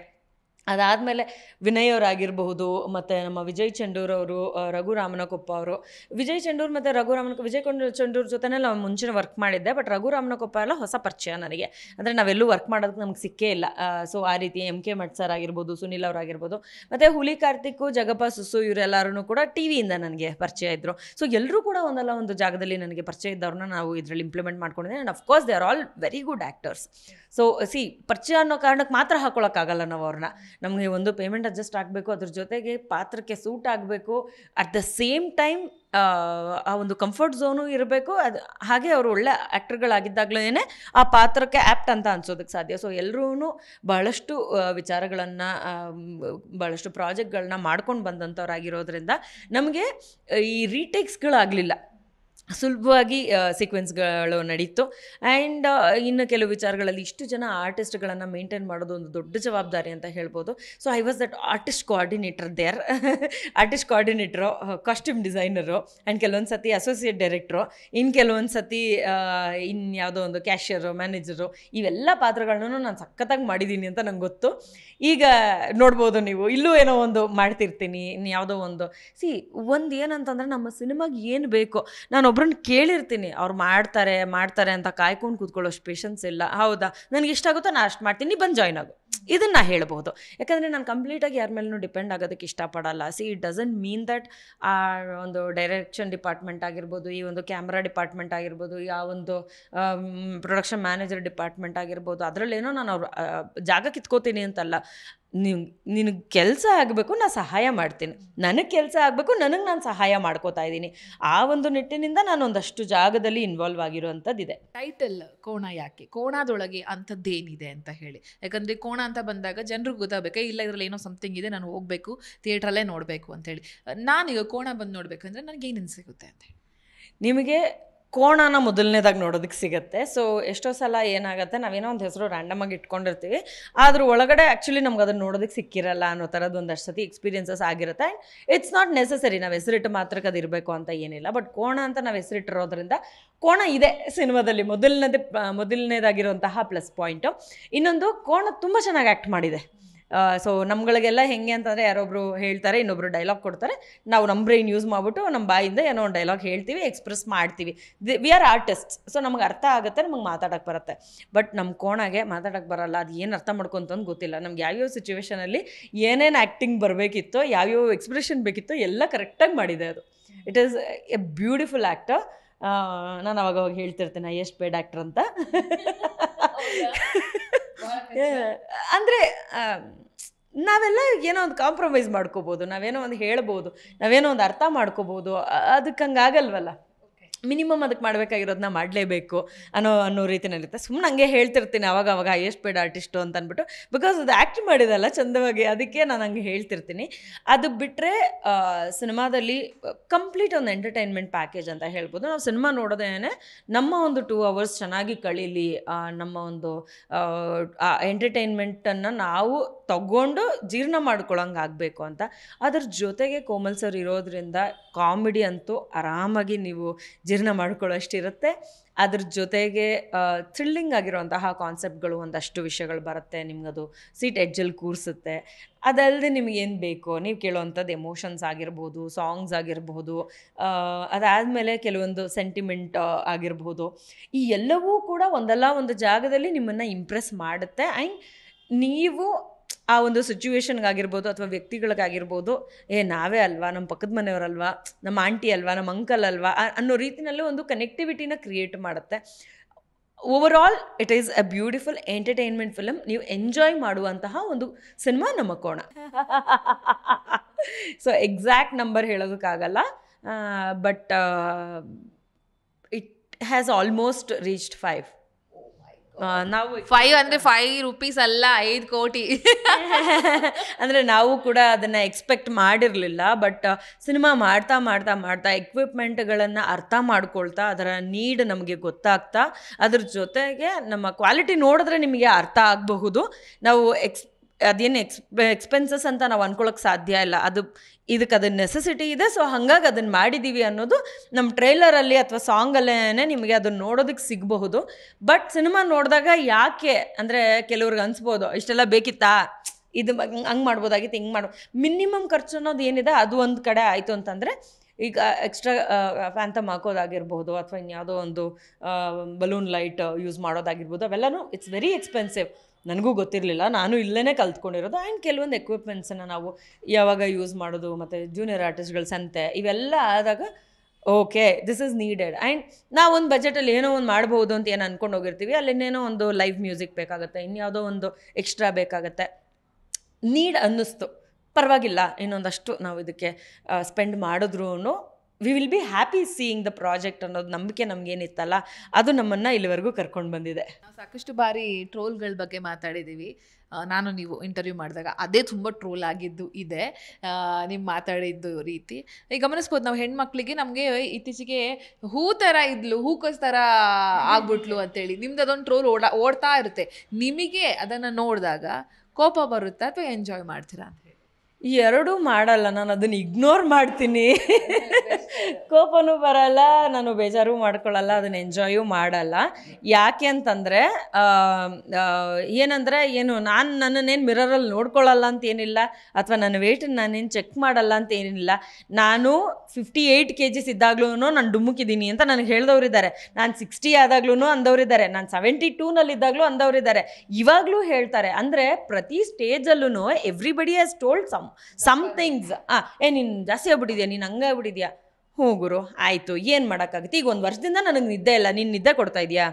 ಅದಾದಮೇಲೆ ವಿನಯ್ ಅವರಾಗಿರಬಹುದು, ಮತ್ತು ನಮ್ಮ ವಿಜಯ್ ಚಂಡೂರ್ ಅವರು, ರಘು ರಾಮನಕೊಪ್ಪ ಅವರು. ವಿಜಯ್ ಚಂಡೂರ್ ಮತ್ತು ರಘು ರಾಮನಕೊಪ್ಪ, ವಿಜಯ್ ಚಂಡೂರ್ ಜೊತೆನೇ ನಾವು ಮುಂಚೆ ವರ್ಕ್ ಮಾಡಿದ್ದೆ. ಬಟ್ ರಘು ರಾಮನಕೊಪ್ಪ ಎಲ್ಲ ಹೊಸ ಪರಿಚಯ ನನಗೆ, ಅಂದರೆ ನಾವೆಲ್ಲೂ ವರ್ಕ್ ಮಾಡೋದಕ್ಕೆ ನಮ್ಗೆ ಸಿಕ್ಕೇ ಇಲ್ಲ. ಸೊ ಆ ರೀತಿ MK ಮಠ್ ಸರ್ ಆಗಿರ್ಬೋದು, ಸುನಿಲ್ ಅವರಾಗಿರ್ಬೋದು, ಮತ್ತು ಹುಲಿ ಕಾರ್ತಿಕ್, ಜಗಪ್ಪ ಸುಸ್ಸು ಇವರೆಲ್ಲರೂ ಕೂಡ ಟಿ ವಿಯಿಂದ ನನಗೆ ಪರಿಚಯ ಇದ್ದರು. ಸೊ ಎಲ್ಲರೂ ಕೂಡ ಒಂದಲ್ಲ ಒಂದು ಜಾಗದಲ್ಲಿ ನನಗೆ ಪರಿಚಯ ಇದ್ದವ್ರನ್ನ ನಾವು ಇದರಲ್ಲಿ ಇಂಪ್ಲಿಮೆಂಟ್ ಮಾಡ್ಕೊಂಡಿದ್ದೀವಿ. And of course they are all very good actors. So ಪರಿಚಯ ಅನ್ನೋ ಕಾರಣಕ್ಕೆ ಮಾತ್ರ ಹಾಕೊಳ್ಳೋಕ್ಕಾಗಲ್ಲ ನಾವು ಅವ್ರನ್ನ. ನಮಗೆ ಒಂದು ಪೇಮೆಂಟ್ ಅಡ್ಜಸ್ಟ್ ಆಗಬೇಕು, ಅದ್ರ ಜೊತೆಗೆ ಪಾತ್ರಕ್ಕೆ ಸೂಟ್ ಆಗಬೇಕು, ಅಟ್ ದ ಸೇಮ್ ಟೈಮ್ ಆ ಒಂದು ಕಂಫರ್ಟ್ ಝೋನು ಇರಬೇಕು. ಅದು ಹಾಗೆ ಅವರು ಒಳ್ಳೆ ಆ್ಯಕ್ಟರ್ಗಳಾಗಿದ್ದಾಗಲೇ ಆ ಪಾತ್ರಕ್ಕೆ ಆ್ಯಪ್ಟ್ ಅಂತ ಅನ್ಸೋದಕ್ಕೆ ಸಾಧ್ಯ. ಸೊ ಎಲ್ಲರೂ ಬಹಳಷ್ಟು ವಿಚಾರಗಳನ್ನು, ಭಾಳಷ್ಟು ಪ್ರಾಜೆಕ್ಟ್ಗಳನ್ನ ಮಾಡ್ಕೊಂಡು ಬಂದಂಥವ್ರಾಗಿರೋದ್ರಿಂದ ನಮಗೆ ಈ ರೀಟೇಕ್ಸ್ಗಳಾಗಲಿಲ್ಲ, ಸುಲಭವಾಗಿ ಸೀಕ್ವೆನ್ಸ್ಗಳು ನಡೀತು. ಆ್ಯಂಡ್ ಇನ್ನು ಕೆಲವು ವಿಚಾರಗಳಲ್ಲಿ ಇಷ್ಟು ಜನ ಆರ್ಟಿಸ್ಟ್ಗಳನ್ನು ಮೇಂಟೈನ್ ಮಾಡೋದು ಒಂದು ದೊಡ್ಡ ಜವಾಬ್ದಾರಿ ಅಂತ ಹೇಳ್ಬೋದು. So I was that artist coordinator there. Artist coordinator, costume designer, and ಕೆಲವೊಂದು ಸತಿ ಅಸೋಸಿಯೇಟ್ ಡೈರೆಕ್ಟ್ರು, ಇನ್ನು ಕೆಲವೊಂದು ಸತಿ ಯಾವುದೋ ಒಂದು ಕ್ಯಾಶಿಯರು, ಮ್ಯಾನೇಜರು, ಇವೆಲ್ಲ ಪಾತ್ರಗಳನ್ನೂ ನಾನು ಸಖತ್ತಾಗಿ ಮಾಡಿದ್ದೀನಿ ಅಂತ ನಂಗೆ ಗೊತ್ತು. ಈಗ ನೋಡ್ಬೋದು ನೀವು, ಇಲ್ಲೂ ಏನೋ ಒಂದು ಮಾಡ್ತಿರ್ತೀನಿ, ಇನ್ನು ಯಾವುದೋ ಒಂದು ಒಂದು ಏನಂತಂದರೆ ನಮ್ಮ ಸಿನಿಮಾಗೆ ಏನು ಬೇಕು ನಾನು ಒಬ್ರನ್ನ ಕೇಳಿರ್ತೀನಿ, ಅವ್ರು ಮಾಡ್ತಾರೆ ಅಂತ ಕಾಯ್ಕೊಂಡು ಕೂತ್ಕೊಳ್ಳೋಷ್ಟು ಪೇಷನ್ಸ್ ಇಲ್ಲ. ಹೌದಾ, ನನಗೆ ಇಷ್ಟ ಆಗುತ್ತೋ ನಾನು ಅಷ್ಟು ಮಾಡ್ತೀನಿ, ಬಂದು ಜಾಯ್ನ್ ಆಗು, ಇದನ್ನು ನಾ ಹೇಳ್ಬೋದು. ಯಾಕಂದರೆ ನಾನು ಕಂಪ್ಲೀಟಾಗಿ ಯಾರ ಮೇಲೂ ಡಿಪೆಂಡ್ ಆಗೋದಕ್ಕೆ ಇಷ್ಟಪಡಲ್ಲ. ಇಟ್ ಡಸಂಟ್ ಮೀನ್ ದಟ್ ಆ ಒಂದು ಡೈರೆಕ್ಷನ್ ಡಿಪಾರ್ಟ್ಮೆಂಟ್ ಆಗಿರ್ಬೋದು, ಈ ಒಂದು ಕ್ಯಾಮ್ರಾ ಡಿಪಾರ್ಟ್ಮೆಂಟ್ ಆಗಿರ್ಬೋದು, ಯಾವ ಒಂದು ಪ್ರೊಡಕ್ಷನ್ ಮ್ಯಾನೇಜರ್ ಡಿಪಾರ್ಟ್ಮೆಂಟ್ ಆಗಿರ್ಬೋದು, ಅದರಲ್ಲೇನೋ ನಾನು ಅವ್ರು ಜಾಗ ಕಿತ್ಕೋತೀನಿ ಅಂತಲ್ಲ. ನಿನಗೆ ಕೆಲಸ ಆಗಬೇಕು, ನಾನು ಸಹಾಯ ಮಾಡ್ತೀನಿ, ನನಗೆ ಕೆಲಸ ಆಗಬೇಕು, ನನಗೆ ನಾನು ಸಹಾಯ ಮಾಡ್ಕೋತಾ ಇದ್ದೀನಿ. ಆ ಒಂದು ನಿಟ್ಟಿನಿಂದ ನಾನು ಒಂದಷ್ಟು ಜಾಗದಲ್ಲಿ ಇನ್ವಾಲ್ವ್ ಆಗಿರುವಂಥದ್ದಿದೆ. ಟೈಟಲ್ ಕೋಣ ಯಾಕೆ, ಕೋಣದೊಳಗೆ ಅಂಥದ್ದೇನಿದೆ ಅಂತ ಹೇಳಿ. ಯಾಕಂದರೆ ಕೋಣ ಅಂತ ಬಂದಾಗ ಜನರಿಗೆ ಗೊತ್ತಾಗಬೇಕು, ಇಲ್ಲ ಇದರಲ್ಲಿ ಏನೋ ಸಮಥಿಂಗ್ ಇದೆ, ನಾನು ಹೋಗಬೇಕು, ಥಿಯೇಟ್ರಲ್ಲೇ ನೋಡಬೇಕು ಅಂತೇಳಿ. ನಾನೀಗ ಕೋಣ ಬಂದು ನೋಡಬೇಕಂದ್ರೆ ನನಗೆ ಏನೇನು ಸಿಗುತ್ತೆ ಅಂತ ಹೇಳಿ? ನಿಮಗೆ ಕೋಣನ ಮೊದಲನೇದಾಗಿ ನೋಡೋದಕ್ಕೆ ಸಿಗುತ್ತೆ. ಸೊ ಎಷ್ಟೋ ಸಲ ಏನಾಗುತ್ತೆ, ನಾವೇನೋ ಒಂದು ಹೆಸರು ರ್ಯಾಂಡಮಾಗಿ ಇಟ್ಕೊಂಡಿರ್ತೀವಿ, ಆದರೂ ಒಳಗಡೆ ಆ್ಯಕ್ಚುಲಿ ನಮ್ಗೆ ಅದನ್ನು ನೋಡೋದಕ್ಕೆ ಸಿಕ್ಕಿರಲ್ಲ ಅನ್ನೋ ಥರದ್ದು ಒಂದಷ್ಟು ಸತಿ ಎಕ್ಸ್ಪೀರಿಯನ್ಸಸ್ ಆಗಿರುತ್ತೆ. ಆ್ಯಂಡ್ ಇಟ್ಸ್ ನಾಟ್ ನೆಸಸರಿ ನಾವು ಹೆಸರಿಟ್ಟು ಮಾತ್ರಕ್ಕೆ ಅದು ಇರಬೇಕು ಅಂತ ಏನಿಲ್ಲ. ಬಟ್ ಕೋಣ ಅಂತ ನಾವು ಹೆಸರಿಟ್ಟಿರೋದ್ರಿಂದ ಕೋಣ ಇದೆ ಸಿನಿಮಾದಲ್ಲಿ, ಮೊದಲನೇದಾಗಿರುವಂತಹ ಪ್ಲಸ್ ಪಾಯಿಂಟು. ಇನ್ನೊಂದು, ಕೋಣ ತುಂಬ ಚೆನ್ನಾಗಿ ಆ್ಯಕ್ಟ್ ಮಾಡಿದೆ. ಸೊ ನಮ್ಗಳಿಗೆಲ್ಲ ಹೆಂಗೆ ಅಂತಂದರೆ, ಯಾರೊಬ್ಬರು ಹೇಳ್ತಾರೆ, ಇನ್ನೊಬ್ರು ಡೈಲಾಗ್ ಕೊಡ್ತಾರೆ, ನಾವು ನಮ್ಮ ಬ್ರೈನ್ ಯೂಸ್ ಮಾಡಿಬಿಟ್ಟು ನಮ್ಮ ಬಾಯಿಂದ ಏನೋ ಒಂದು ಡೈಲಾಗ್ ಹೇಳ್ತೀವಿ, ಎಕ್ಸ್ಪ್ರೆಸ್ ಮಾಡ್ತೀವಿ. We are artists. ಸೊ ನಮ್ಗೆ ಅರ್ಥ ಆಗುತ್ತೆ, ನಮಗೆ ಮಾತಾಡೋಕ್ಕೆ ಬರುತ್ತೆ. ಬಟ್ ನಮ್ಮ ಕೋಣಗೆ ಮಾತಾಡೋಕ್ಕೆ ಬರಲ್ಲ. ಅದು ಏನು ಅರ್ಥ ಮಾಡ್ಕೊಂತಂದು ಗೊತ್ತಿಲ್ಲ. ನಮ್ಗೆ ಯಾವ್ಯಾವ ಸಿಚುವೇಷನಲ್ಲಿ ಏನೇನು ಆ್ಯಕ್ಟಿಂಗ್ ಬರಬೇಕಿತ್ತೋ, ಯಾವ್ಯಾವ ಎಕ್ಸ್ಪ್ರೆಷನ್ ಬೇಕಿತ್ತೋ ಎಲ್ಲ ಕರೆಕ್ಟಾಗಿ ಮಾಡಿದೆ ಅದು. It is A beautiful actor. ನಾನು ಅವಾಗ ಹೇಳ್ತಿರ್ತೇನೆ ಎಷ್ಟು ಬೇಡ ಆ್ಯಕ್ಟರ್ ಅಂತ. ಅಂದರೆ ನಾವೆಲ್ಲ ಏನೋ ಒಂದು ಕಾಂಪ್ರಮೈಸ್ ಮಾಡ್ಕೋಬೋದು, ನಾವೇನೋ ಒಂದು ಹೇಳ್ಬೋದು, ನಾವೇನೋ ಒಂದು ಅರ್ಥ ಮಾಡ್ಕೋಬೋದು. ಅದಕ್ಕೆ ಹಂಗಾಗಲ್ವಲ್ಲ. ಮಿನಿಮಮ್ ಅದಕ್ಕೆ ಮಾಡಬೇಕಾಗಿರೋದನ್ನ ಮಾಡಲೇಬೇಕು ಅನ್ನೋ ರೀತಿನಲ್ಲಿರುತ್ತೆ. ಸುಮ್ಮನೆ ಹಂಗೆ ಹೇಳ್ತಿರ್ತೀನಿ ಅವಾಗ ಎಷ್ಟು ಬೇಡ ಆರ್ಟಿಸ್ಟು ಅಂತ ಅಂದ್ಬಿಟ್ಟು, ಬಿಕಾಸ್ ಅದು ಆ್ಯಕ್ಟ್ ಮಾಡಿದಲ್ಲ ಚಂದವಾಗಿ, ಅದಕ್ಕೆ ನಾನು ಹಂಗೆ ಹೇಳ್ತಿರ್ತೀನಿ. ಅದು ಬಿಟ್ಟರೆ ಸಿನಿಮಾದಲ್ಲಿ ಕಂಪ್ಲೀಟ್ ಒಂದು ಎಂಟರ್ಟೈನ್ಮೆಂಟ್ ಪ್ಯಾಕೇಜ್ ಅಂತ ಹೇಳ್ಬೋದು. ನಾವು ಸಿನಿಮಾ ನೋಡೋದೇನೆ ನಮ್ಮ ಒಂದು 2 hours ಚೆನ್ನಾಗಿ ಕಳೀಲಿ, ನಮ್ಮ ಒಂದು ಎಂಟರ್ಟೈನ್ಮೆಂಟನ್ನು ನಾವು ತಗೊಂಡು ಜೀರ್ಣ ಮಾಡ್ಕೊಳಂಗೆ ಆಗಬೇಕು ಅಂತ. ಅದ್ರ ಜೊತೆಗೆ ಕೋಮಲ್ ಸರ್ ಇರೋದ್ರಿಂದ ಕಾಮಿಡಿ ಅಂತೂ ಆರಾಮಾಗಿ ನೀವು ಜೀರ್ಣ ಮಾಡ್ಕೊಳ್ಳೋಷ್ಟಿರುತ್ತೆ. ಅದ್ರ ಜೊತೆಗೆ ಥ್ರಿಲ್ಲಿಂಗ್ ಆಗಿರುವಂತಹ ಕಾನ್ಸೆಪ್ಟ್ಗಳು ಒಂದಷ್ಟು ವಿಷಯಗಳು ಬರುತ್ತೆ, ನಿಮ್ಗದು ಸೀಟ್ ಎಡ್ಜಲ್ಲಿ ಕೂರಿಸುತ್ತೆ. ಅದಲ್ಲದೆ ನಿಮಗೇನು ಬೇಕೋ ನೀವು ಕೇಳೋವಂಥದ್ದು ಎಮೋಷನ್ಸ್ ಆಗಿರ್ಬೋದು, ಸಾಂಗ್ಸ್ ಆಗಿರ್ಬೋದು, ಅದಾದಮೇಲೆ ಕೆಲವೊಂದು ಸೆಂಟಿಮೆಂಟ್ ಆಗಿರ್ಬೋದು, ಈ ಎಲ್ಲವೂ ಕೂಡ ಒಂದಲ್ಲ ಒಂದು ಜಾಗದಲ್ಲಿ ನಿಮ್ಮನ್ನು ಇಂಪ್ರೆಸ್ ಮಾಡುತ್ತೆ. ಆ್ಯಂಡ್ ನೀವು ಆ ಒಂದು ಸಿಚುವೇಶನ್ಗಾಗಿರ್ಬೋದು ಅಥವಾ ವ್ಯಕ್ತಿಗಳಿಗಾಗಿರ್ಬೋದು, ನಾವೇ ಅಲ್ವಾ, ನಮ್ಮ ಪಕ್ಕದ ಮನೆಯವರಲ್ವಾ, ನಮ್ಮ ಆಂಟಿ ಅಲ್ವಾ, ನಮ್ಮ ಅಂಕಲ್ ಅಲ್ವಾ ಅನ್ನೋ ರೀತಿಯಲ್ಲಿ ಒಂದು ಕನೆಕ್ಟಿವಿಟಿನ ಕ್ರಿಯೇಟ್ ಮಾಡುತ್ತೆ. Overall it is a beautiful entertainment film. ನೀವು ಎಂಜಾಯ್ ಮಾಡುವಂತಹ ಒಂದು ಸಿನಿಮಾ ನಮ್ಮ ಕೋಣ. ಸೊ ಎಕ್ಸಾಕ್ಟ್ ನಂಬರ್ ಹೇಳೋದಕ್ಕಾಗಲ್ಲ, but it has almost reached 5. ನಾವು 5 ಅಂದರೆ 5 ರೂಪೀಸ್ ಅಲ್ಲ, 5 ಕೋಟಿ. ಅಂದರೆ ನಾವು ಕೂಡ ಅದನ್ನು ಎಕ್ಸ್ಪೆಕ್ಟ್ ಮಾಡಿರಲಿಲ್ಲ. ಬಟ್ ಸಿನಿಮಾ ಮಾಡ್ತಾ ಮಾಡ್ತಾ ಮಾಡ್ತಾ ಎಕ್ವಿಪ್ಮೆಂಟ್ಗಳನ್ನು ಅರ್ಥ ಮಾಡ್ಕೊಳ್ತಾ, ಅದರ ನೀಡ್ ನಮಗೆ ಗೊತ್ತಾಗ್ತಾ, ಅದ್ರ ಜೊತೆಗೆ ನಮ್ಮ ಕ್ವಾಲಿಟಿ ನೋಡಿದ್ರೆ ನಿಮಗೆ ಅರ್ಥ ಆಗಬಹುದು. ನಾವು ಅದೇನು ಎಕ್ಸ್ಪೆನ್ಸಸ್ ಅಂತ ನಾವು ಅಂದ್ಕೊಳ್ಳೋಕೆ ಸಾಧ್ಯ ಇಲ್ಲ, ಇದಕ್ಕೆ ಅದನ್ನ ನೆಸೆಸಿಟಿ ಇದೆ. ಸೊ ಹಾಗಾಗಿ ಅದನ್ನು ಮಾಡಿದ್ದೀವಿ ಅನ್ನೋದು ನಮ್ಮ ಟ್ರೈಲರಲ್ಲಿ ಅಥವಾ ಸಾಂಗಲ್ಲೇ ನಿಮಗೆ ಅದನ್ನು ನೋಡೋದಕ್ಕೆ ಸಿಗಬಹುದು. ಬಟ್ ಸಿನಿಮಾ ನೋಡಿದಾಗ ಯಾಕೆ ಅಂದರೆ ಕೆಲವ್ರಿಗೆ ಅನಿಸ್ಬೋದು ಇಷ್ಟೆಲ್ಲ ಬೇಕಿತ್ತಾ, ಇದು ಹಂಗೆ ಮಾಡ್ಬೋದಾಗಿತ್ತು, ಹಿಂಗೆ ಮಿನಿಮಮ್ ಖರ್ಚು ಅನ್ನೋದು ಏನಿದೆ ಅದು ಒಂದು ಕಡೆ ಆಯಿತು ಅಂತಂದರೆ, ಈಗ ಎಕ್ಸ್ಟ್ರಾ ಫ್ಯಾಂತಮ್ ಹಾಕೋದಾಗಿರ್ಬೋದು ಅಥವಾ ಇನ್ಯಾವುದೋ ಒಂದು ಬಲೂನ್ ಲೈಟ್ ಯೂಸ್ ಮಾಡೋದಾಗಿರ್ಬೋದು, ಅವೆಲ್ಲನೂ ಇಟ್ಸ್ ವೆರಿ ಎಕ್ಸ್ಪೆನ್ಸಿವ್. ನನಗೂ ಗೊತ್ತಿರಲಿಲ್ಲ, ನಾನು ಇಲ್ಲೇ ಕಲ್ತ್ಕೊಂಡಿರೋದು. ಆ್ಯಂಡ್ ಕೆಲವೊಂದು ಎಕ್ವಿಪ್ಮೆಂಟ್ಸನ್ನು ನಾವು ಯಾವಾಗ ಯೂಸ್ ಮಾಡೋದು, ಮತ್ತು ಜೂನಿಯರ್ ಆರ್ಟಿಸ್ಟ್ಗಳ ಸಂತೆ ಇವೆಲ್ಲ ಆದಾಗ okay this is needed. And ನಾವೊಂದು ಬಜೆಟಲ್ಲಿ ಏನೋ ಒಂದು ಮಾಡ್ಬೋದು ಅಂತ ಏನು ಅಂದ್ಕೊಂಡು ಹೋಗಿರ್ತೀವಿ, ಅಲ್ಲಿನ್ನೇನೋ ಒಂದು ಲೈವ್ ಮ್ಯೂಸಿಕ್ ಬೇಕಾಗುತ್ತೆ, ಇನ್ಯಾವುದೋ ಒಂದು ಎಕ್ಸ್ಟ್ರಾ ಬೇಕಾಗುತ್ತೆ, ನೀಡ್ ಅನ್ನಿಸ್ತು, ಪರವಾಗಿಲ್ಲ ಇನ್ನೊಂದಷ್ಟು ನಾವು ಇದಕ್ಕೆ ಸ್ಪೆಂಡ್ ಮಾಡಿದ್ರೂ we will be happy seeing the project ಅನ್ನೋದು ನಂಬಿಕೆ ನಮಗೇನಿತ್ತಲ್ಲ, ಅದು ನಮ್ಮನ್ನು ಇಲ್ಲಿವರೆಗೂ ಕರ್ಕೊಂಡು ಬಂದಿದೆ. ನಾವು ಸಾಕಷ್ಟು ಬಾರಿ ಟ್ರೋಲ್ಗಳ ಬಗ್ಗೆ ಮಾತಾಡಿದ್ದೀವಿ. ನಾನು ನೀವು ಇಂಟರ್ವ್ಯೂ ಮಾಡಿದಾಗ ಅದೇ ತುಂಬ ಟ್ರೋಲ್ ಆಗಿದ್ದು ಇದೆ, ನೀವು ಮಾತಾಡಿದ್ದು ರೀತಿ. ಈಗ ಗಮನಿಸ್ಬೋದು, ನಾವು ಹೆಣ್ಮಕ್ಳಿಗೆ ನಮಗೆ ಇತ್ತೀಚೆಗೆ ಹೂ ಥರ ಇದ್ಲು, ಹೂಕೋಸ್ ಥರ ಆಗ್ಬಿಟ್ಲು ಅಂತೇಳಿ ನಿಮ್ದು ಅದೊಂದು ಟ್ರೋಲ್ ಓಡ್ತಾ ಇರುತ್ತೆ. ನಿಮಗೆ ಅದನ್ನು ನೋಡಿದಾಗ ಕೋಪ ಬರುತ್ತಾ ಅಥವಾ ಎಂಜಾಯ್ ಮಾಡ್ತೀರಾ ಅಂತ ಹೇಳಿ? ಎರಡೂ ಮಾಡಲ್ಲ, ನಾನು ಅದನ್ನು ಇಗ್ನೋರ್ ಮಾಡ್ತೀನಿ. ಕೋಪನೂ ಬರಲ್ಲ, ನಾನು ಬೇಜಾರು ಮಾಡ್ಕೊಳ್ಳಲ್ಲ, ಅದನ್ನು ಎಂಜಾಯೂ ಮಾಡಲ್ಲ. ಯಾಕೆ ಅಂತಂದರೆ ಏನಂದರೆ ನಾನು ನನ್ನನ್ನೇನು ಮಿರರಲ್ಲಿ ನೋಡ್ಕೊಳ್ಳಲ್ಲ ಅಂತ ಏನಿಲ್ಲ, ಅಥವಾ ನನ್ನ ವೇಟನ್ನು ನಾನೇನು ಚೆಕ್ ಮಾಡಲ್ಲ ಅಂತ ಏನಿಲ್ಲ. ನಾನು 58 kgs ಇದ್ದಾಗ್ಲೂ ನಾನು ಡುಮ್ಮುಕಿದ್ದೀನಿ ಅಂತ ನನಗೆ ಹೇಳಿದವರಿದ್ದಾರೆ. ನಾನು 60 ಆದಾಗ್ಲೂ ಅಂದವರಿದ್ದಾರೆ, ನಾನು 72ನಲ್ಲಿದ್ದಾಗಲೂ ಅಂದವರಿದ್ದಾರೆ, ಇವಾಗಲೂ ಹೇಳ್ತಾರೆ. ಅಂದರೆ ಪ್ರತಿ ಸ್ಟೇಜಲ್ಲೂ ಎವ್ರಿಬಡಿ ಹ್ಯಾಸ್ ಟೋಲ್ಡ್ ಸಮ್ಥಿಂಗ್ಸ್. ನೀನು ಜಾಸ್ತಿ ಆಗ್ಬಿಟ್ಟಿದ್ಯಾ, ನೀನು ಹಂಗಾಗ್ಬಿಟ್ಟಿದ್ಯಾ, ಹ್ಞೂ ಗುರು ಆಯಿತು, ಏನು ಮಾಡೋಕ್ಕಾಗುತ್ತೆ, ಈಗ 1 ವರ್ಷದಿಂದ ನನಗೆ ನಿದ್ದೆ ಇಲ್ಲ, ನೀನು ನಿದ್ದೆ ಕೊಡ್ತಾ ಇದೆಯಾ?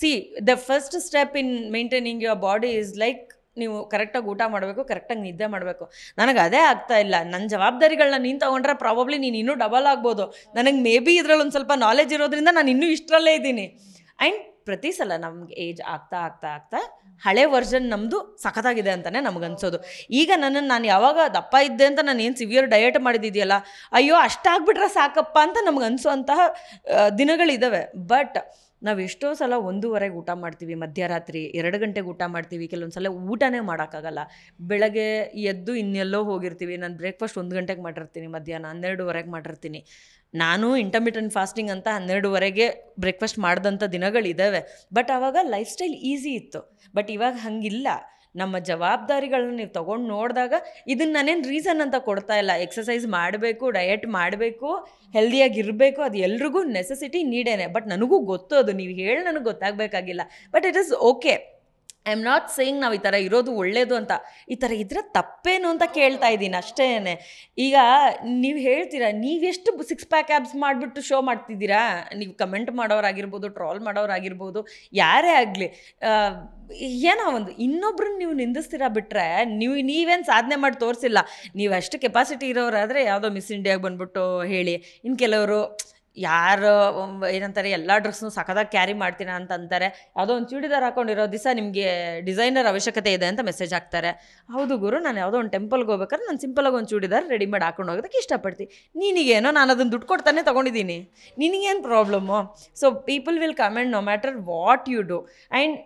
C the first step in maintaining your body is like ನೀವು ಕರೆಕ್ಟಾಗಿ ಊಟ ಮಾಡಬೇಕು, ಕರೆಕ್ಟಾಗಿ ನಿದ್ದೆ ಮಾಡಬೇಕು. ನನಗೆ ಅದೇ ಆಗ್ತಾ ಇಲ್ಲ. ನನ್ನ ಜವಾಬ್ದಾರಿಗಳನ್ನ ನೀನು ತೊಗೊಂಡ್ರೆ ಪ್ರಾಬಬ್ಲಿ ನೀನು ಇನ್ನೂ ಡಬಲ್ ಆಗ್ಬೋದು. ನನಗೆ ಮೇ ಬಿ ಇದರಲ್ಲಿ ಒಂದು ಸ್ವಲ್ಪ ನಾಲೆಜ್ ಇರೋದ್ರಿಂದ ನಾನು ಇನ್ನೂ ಇಷ್ಟರಲ್ಲೇ ಇದ್ದೀನಿ. ಆ್ಯಂಡ್ ಪ್ರತಿ ಸಲ ನಮ್ಗೆ ಏಜ್ ಆಗ್ತಾ ಆಗ್ತಾ ಆಗ್ತಾ ಹಳೆ ವರ್ಷನ್ ನಮ್ಮದು ಸಖತ್ತಾಗಿದೆ ಅಂತಲೇ ನಮಗನ್ಸೋದು. ಈಗ ನಾನು ಯಾವಾಗ ದಪ್ಪ ಇದ್ದೆ ಅಂತ ನಾನು ಏನು ಸಿವಿಯರ್ ಡಯಟ್ ಮಾಡಿದ್ದಿದೆಯಲ್ಲ, ಅಯ್ಯೋ ಅಷ್ಟಾಗ್ಬಿಟ್ರೆ ಸಾಕಪ್ಪ ಅಂತ ನಮ್ಗೆ ಅನಿಸೋಂತಹ ದಿನಗಳಿದ್ದಾವೆ. ಬಟ್ ನಾವು ಎಷ್ಟೋ ಸಲ 1:30ಗೆ ಊಟ ಮಾಡ್ತೀವಿ, ಮಧ್ಯರಾತ್ರಿ 2 ಗಂಟೆಗೆ ಊಟ ಮಾಡ್ತೀವಿ, ಕೆಲವೊಂದು ಸಲ ಊಟನೇ ಮಾಡೋಕ್ಕಾಗಲ್ಲ. ಬೆಳಗ್ಗೆ ಎದ್ದು ಇನ್ನೆಲ್ಲೋ ಹೋಗಿರ್ತೀವಿ. ನಾನು ಬ್ರೇಕ್ಫಾಸ್ಟ್ 1 ಗಂಟೆಗೆ ಮಾಡಿರ್ತೀನಿ, ಮಧ್ಯಾಹ್ನ 12:30ಗೆ ಮಾಡಿರ್ತೀನಿ. ನಾನು ಇಂಟರ್ಮಿಟೆಂಟ್ ಫಾಸ್ಟಿಂಗ್ ಅಂತ 12:30ಗೆ ಬ್ರೇಕ್ಫಾಸ್ಟ್ ಮಾಡಿದಂಥ ದಿನಗಳಿದ್ದಾವೆ. ಬಟ್ ಆವಾಗ ಲೈಫ್ ಸ್ಟೈಲ್ ಈಸಿ ಇತ್ತು. ಬಟ್ ಇವಾಗ ಹಂಗಿಲ್ಲ. ನಮ್ಮ ಜವಾಬ್ದಾರಿಗಳನ್ನ ನೀವು ತೊಗೊಂಡು ನೋಡಿದಾಗ ಇದನ್ನು ನಾನೇನು ರೀಸನ್ ಅಂತ ಕೊಡ್ತಾ ಇಲ್ಲ. ಎಕ್ಸಸೈಸ್ ಮಾಡಬೇಕು, ಡಯಟ್ ಮಾಡಬೇಕು, ಹೆಲ್ದಿಯಾಗಿರಬೇಕು, ಅದು ಎಲ್ರಿಗೂ ನೆಸೆಸಿಟಿ ನೀಡೇನೆ. ಬಟ್ ನನಗೂ ಗೊತ್ತು, ಅದು ನೀವು ಹೇಳಿ ನನಗೆ ಗೊತ್ತಾಗಬೇಕಾಗಿಲ್ಲ. But it is okay. I am not saying ನಾವು ಈ ಥರ ಇರೋದು ಒಳ್ಳೆಯದು ಅಂತ. ಈ ಥರ ಇದ್ರೆ ತಪ್ಪೇನು ಅಂತ ಕೇಳ್ತಾ ಇದ್ದೀನಿ ಅಷ್ಟೇ. ಈಗ ನೀವು ಹೇಳ್ತೀರಾ, ನೀವೆಷ್ಟು 6 ಪ್ಯಾಕ್ ಆ್ಯಬ್ಸ್ ಮಾಡಿಬಿಟ್ಟು ಶೋ ಮಾಡ್ತಿದ್ದೀರಾ? ನೀವು ಕಮೆಂಟ್ ಮಾಡೋರಾಗಿರ್ಬೋದು, ಟ್ರಾಲ್ ಮಾಡೋರಾಗಿರ್ಬೋದು, ಯಾರೇ ಆಗಲಿ, ಏನೋ ಒಂದು ಇನ್ನೊಬ್ರನ್ನ ನೀವು ನಿಂದಿಸ್ತೀರಾ ಬಿಟ್ಟರೆ ನೀವೇನು ಸಾಧನೆ ಮಾಡಿ ತೋರಿಸಿಲ್ಲ. ನೀವು ಅಷ್ಟು ಕೆಪಾಸಿಟಿ ಇರೋರಾದರೆ ಯಾವುದೋ ಮಿಸ್ ಇಂಡಿಯಾಗೆ ಬಂದ್ಬಿಟ್ಟು ಹೇಳಿ. ಇನ್ನು ಕೆಲವರು ಯಾರು ಏನಂತಾರೆ ಎಲ್ಲ ಡ್ರೆಸ್ನು ಸಖತ್ತಾಗಿ ಕ್ಯಾರಿ ಮಾಡ್ತೀನ ಅಂತ ಅಂತಾರೆ. ಯಾವುದೋ ಒಂದು ಚೂಡಿದಾರ್ ಹಾಕೊಂಡಿರೋ ದಿವಸ ನಿಮಗೆ ಡಿಸೈನರ್ ಅವಶ್ಯಕತೆ ಇದೆ ಅಂತ ಮೆಸೇಜ್ ಹಾಕ್ತಾರೆ. ಹೌದು ಗುರು, ನಾನು ಯಾವುದೋ ಒಂದು ಟೆಂಪಲ್ಗೆ ಹೋಗ್ಬೇಕಾದ್ರೆ ನಾನು ಸಿಂಪಲಾಗಿ ಒಂದು ಚೂಡಿದಾರ್ ರೆಡಿಮೇಡ್ ಹಾಕೊಂಡು ಹೋಗೋದಕ್ಕೆ ಇಷ್ಟಪಡ್ತೀನಿ. ನಿನಗೇನೋ ನಾನು ಅದನ್ನು ದುಡ್ಡು ಕೊಡ್ತಾನೆ ತೊಗೊಂಡಿದ್ದೀನಿ, ನಿನಗೇನು problem? So people will comment no matter what you do. And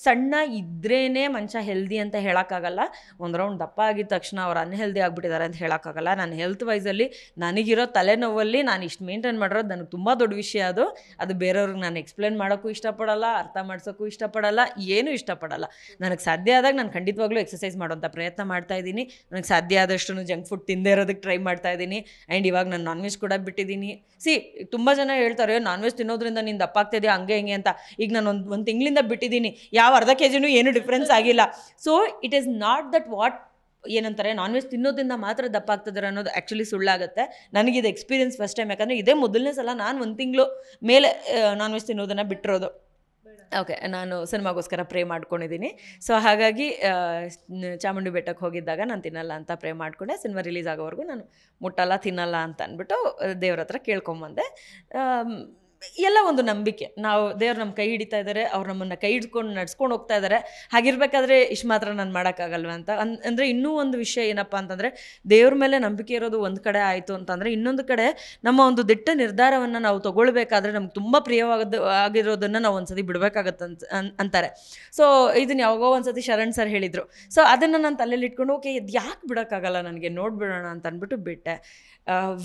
ಸಣ್ಣ ಇದ್ರೇ ಮನುಷ್ಯ ಹೆಲ್ದಿ ಅಂತ ಹೇಳೋಕ್ಕಾಗಲ್ಲ. ಒಂದು ರೌಂಡ್ ದಪ್ಪ ಆಗಿದ ತಕ್ಷಣ ಅವ್ರು ಅನ್ಹೆಲ್ದಿ ಆಗಿಬಿಟ್ಟಿದ್ದಾರೆ ಅಂತ ಹೇಳೋಕ್ಕಾಗಲ್ಲ. ನಾನು ಹೆಲ್ತ್ ವೈಸಲ್ಲಿ ನನಗಿರೋ ತಲೆನೋವಲ್ಲಿ ನಾನು ಇಷ್ಟು ಮೇಂಟೈನ್ ಮಾಡಿರೋದು ನನಗೆ ತುಂಬ ದೊಡ್ಡ ವಿಷಯ. ಅದು ಬೇರೆಯವ್ರಿಗೆ ನಾನು ಎಕ್ಸ್ಪ್ಲೇನ್ ಮಾಡೋಕ್ಕೂ ಇಷ್ಟಪಡಲ್ಲ, ಅರ್ಥ ಮಾಡ್ಸೋಕ್ಕೂ ಇಷ್ಟಪಡಲ್ಲ, ಏನೂ ಇಷ್ಟಪಡಲ್ಲ. ನನಗೆ ಸಾಧ್ಯ ಆದಾಗ ನಾನು ಖಂಡಿತವಾಗ್ಲೂ ಎಕ್ಸಸೈಸ್ ಮಾಡೋಂಥ ಪ್ರಯತ್ನ ಮಾಡ್ತಾ ಇದ್ದೀನಿ. ನನಗೆ ಸಾಧ್ಯ ಆದಷ್ಟು ಜಂಕ್ ಫುಡ್ ತಿಂದೇ ಇರೋದಕ್ಕೆ ಟ್ರೈ ಮಾಡ್ತಾ ಇದ್ದೀನಿ. ಆ್ಯಂಡ್ ಇವಾಗ ನಾನು ನಾನ್ ವೆಜ್ ಕೂಡ ಬಿಟ್ಟಿದ್ದೀನಿ. ತುಂಬ ಜನ ಹೇಳ್ತಾರೆ ನಾನ್ ವೆಜ್ ತಿನ್ನೋದ್ರಿಂದ ನೀನು ದಪ್ಪ ಆಗ್ತಿದೆಯಾ ಹಂಗೆ ಹಿಂಗೆ ಅಂತ. ಈಗ ನಾನು ಒಂದು ತಿಂಗಳಿಂದ ಬಿಟ್ಟಿದ್ದೀನಿ, ಯಾವ ಅರ್ಧ kg ಏನು ಡಿಫ್ರೆನ್ಸ್ ಆಗಿಲ್ಲ. So it is not that what ಏನಂತಾರೆ ನಾನ್ ವೆಜ್ ತಿನ್ನೋದ್ರಿಂದ ಮಾತ್ರ ದಪ್ಪ ಆಗ್ತದಾರೆ ಅನ್ನೋದು ಆ್ಯಕ್ಚುಲಿ ಸುಳ್ಳಾಗುತ್ತೆ. ನನಗಿದು ಎಕ್ಸ್ಪೀರಿಯನ್ಸ್ ಫಸ್ಟ್ ಟೈಮ್, ಯಾಕಂದರೆ ಇದೇ ಮೊದಲನೇ ಸಲ ನಾನು 1 ತಿಂಗಳು ಮೇಲೆ ನಾನ್ ವೆಜ್ ತಿನ್ನೋದನ್ನು ಬಿಟ್ಟಿರೋದು. ಓಕೆ, ನಾನು ಸಿನಿಮಾಗೋಸ್ಕರ ಪ್ರೇ ಮಾಡ್ಕೊಂಡಿದ್ದೀನಿ. ಸೊ ಹಾಗಾಗಿ ಚಾಮುಂಡಿ ಬೆಟ್ಟಕ್ಕೆ ಹೋಗಿದ್ದಾಗ ನಾನು ತಿನ್ನಲ್ಲ ಅಂತ ಪ್ರೇ ಮಾಡ್ಕೊಂಡೆ. ಸಿನಿಮಾ ರಿಲೀಸ್ ಆಗೋವರೆಗೂ ನಾನು ಮುಟ್ಟಲ್ಲ ತಿನ್ನಲ್ಲ ಅಂತ ಅಂದ್ಬಿಟ್ಟು ದೇವ್ರ ಹತ್ರ ಕೇಳ್ಕೊಂಬಂದೆ. ಎಲ್ಲ ಒಂದು ನಂಬಿಕೆ. ನಾವು ದೇವ್ರು ನಮ್ಮ ಕೈ ಹಿಡಿತಾ ಇದ್ದಾರೆ, ಅವ್ರು ನಮ್ಮನ್ನು ಕೈ ಹಿಡ್ಕೊಂಡು ನಡ್ಸ್ಕೊಂಡು ಹೋಗ್ತಾ ಇದ್ದಾರೆ. ಹಾಗಿರ್ಬೇಕಾದ್ರೆ ಇಷ್ಟು ಮಾತ್ರ ನಾನು ಮಾಡೋಕ್ಕಾಗಲ್ವ ಅಂತ ಅಂದರೆ ಇನ್ನೂ ಒಂದು ವಿಷಯ ಏನಪ್ಪ ಅಂತಂದರೆ, ದೇವ್ರ ಮೇಲೆ ನಂಬಿಕೆ ಇರೋದು ಒಂದು ಕಡೆ ಆಯಿತು ಅಂತಂದರೆ, ಇನ್ನೊಂದು ಕಡೆ ನಮ್ಮ ಒಂದು ದಿಟ್ಟ ನಿರ್ಧಾರವನ್ನು ನಾವು ತೊಗೊಳ್ಬೇಕಾದ್ರೆ ನಮ್ಗೆ ತುಂಬ ಆಗಿರೋದನ್ನು ನಾವು ಒಂದ್ಸತಿ ಬಿಡಬೇಕಾಗತ್ತೆ ಅಂತಾರೆ. ಸೊ ಇದನ್ನು ಯಾವಾಗೋ ಒಂದ್ಸತಿ ಶರಣ್ ಸರ್ ಹೇಳಿದರು. ಸೊ ಅದನ್ನು ನಾನು ತಲೆಯಲ್ಲಿ ಇಟ್ಕೊಂಡು ಓಕೆ ಇದು ಯಾಕೆ ಬಿಡೋಕ್ಕಾಗಲ್ಲ ನನಗೆ, ನೋಡ್ಬಿಡೋಣ ಅಂತ ಅಂದ್ಬಿಟ್ಟು ಬಿಟ್ಟೆ.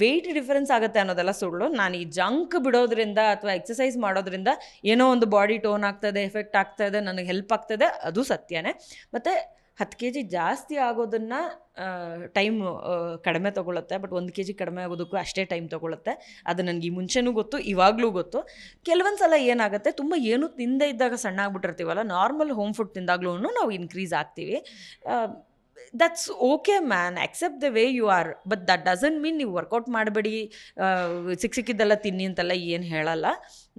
ವೆಯ್ಟ್ ಡಿಫರೆನ್ಸ್ ಆಗುತ್ತೆ ಅನ್ನೋದೆಲ್ಲ ಸುಳ್ಳು. ನಾನು ಈ ಜಂಕ್ ಬಿಡೋದ್ರಿಂದ ಅಥವಾ ಎಕ್ಸಸೈಸ್ ಮಾಡೋದ್ರಿಂದ ಏನೋ ಒಂದು ಬಾಡಿ ಟೋನ್ ಆಗ್ತಾಯಿದೆ, ಎಫೆಕ್ಟ್ ಆಗ್ತಾಯಿದೆ, ನನಗೆ ಹೆಲ್ಪ್ ಆಗ್ತಾಯಿದೆ, ಅದು ಸತ್ಯನೇ. ಮತ್ತು 10 kg ಜಾಸ್ತಿ ಆಗೋದನ್ನು ಟೈಮ್ ಕಡಿಮೆ ತೊಗೊಳುತ್ತೆ. ಬಟ್ 1 kg ಕಡಿಮೆ ಆಗೋದಕ್ಕೂ ಅಷ್ಟೇ ಟೈಮ್ ತೊಗೊಳುತ್ತೆ. ಅದು ನನಗೆ ಈ ಮುಂಚೆನೂ ಗೊತ್ತು, ಇವಾಗಲೂ ಗೊತ್ತು. ಕೆಲವೊಂದು ಸಲ ಏನಾಗುತ್ತೆ, ತುಂಬ ಏನೂ ತಿಂದೇ ಇದ್ದಾಗ ಸಣ್ಣ ಆಗ್ಬಿಟ್ಟಿರ್ತೀವಲ್ಲ, ನಾರ್ಮಲ್ ಹೋಮ್ ಫುಡ್ ತಿಂದಾಗ್ಲೂ ನಾವು ಇನ್ಕ್ರೀಸ್ ಆಗ್ತೀವಿ. That's okay man, accept the way you are. But that doesn't mean ನೀವು ವರ್ಕೌಟ್ ಮಾಡಬೇಡಿ, ಸಿಕ್ಕಿದ್ದೆಲ್ಲ ತಿನ್ನಿ ಅಂತೆಲ್ಲ ಏನು ಹೇಳಲ್ಲ.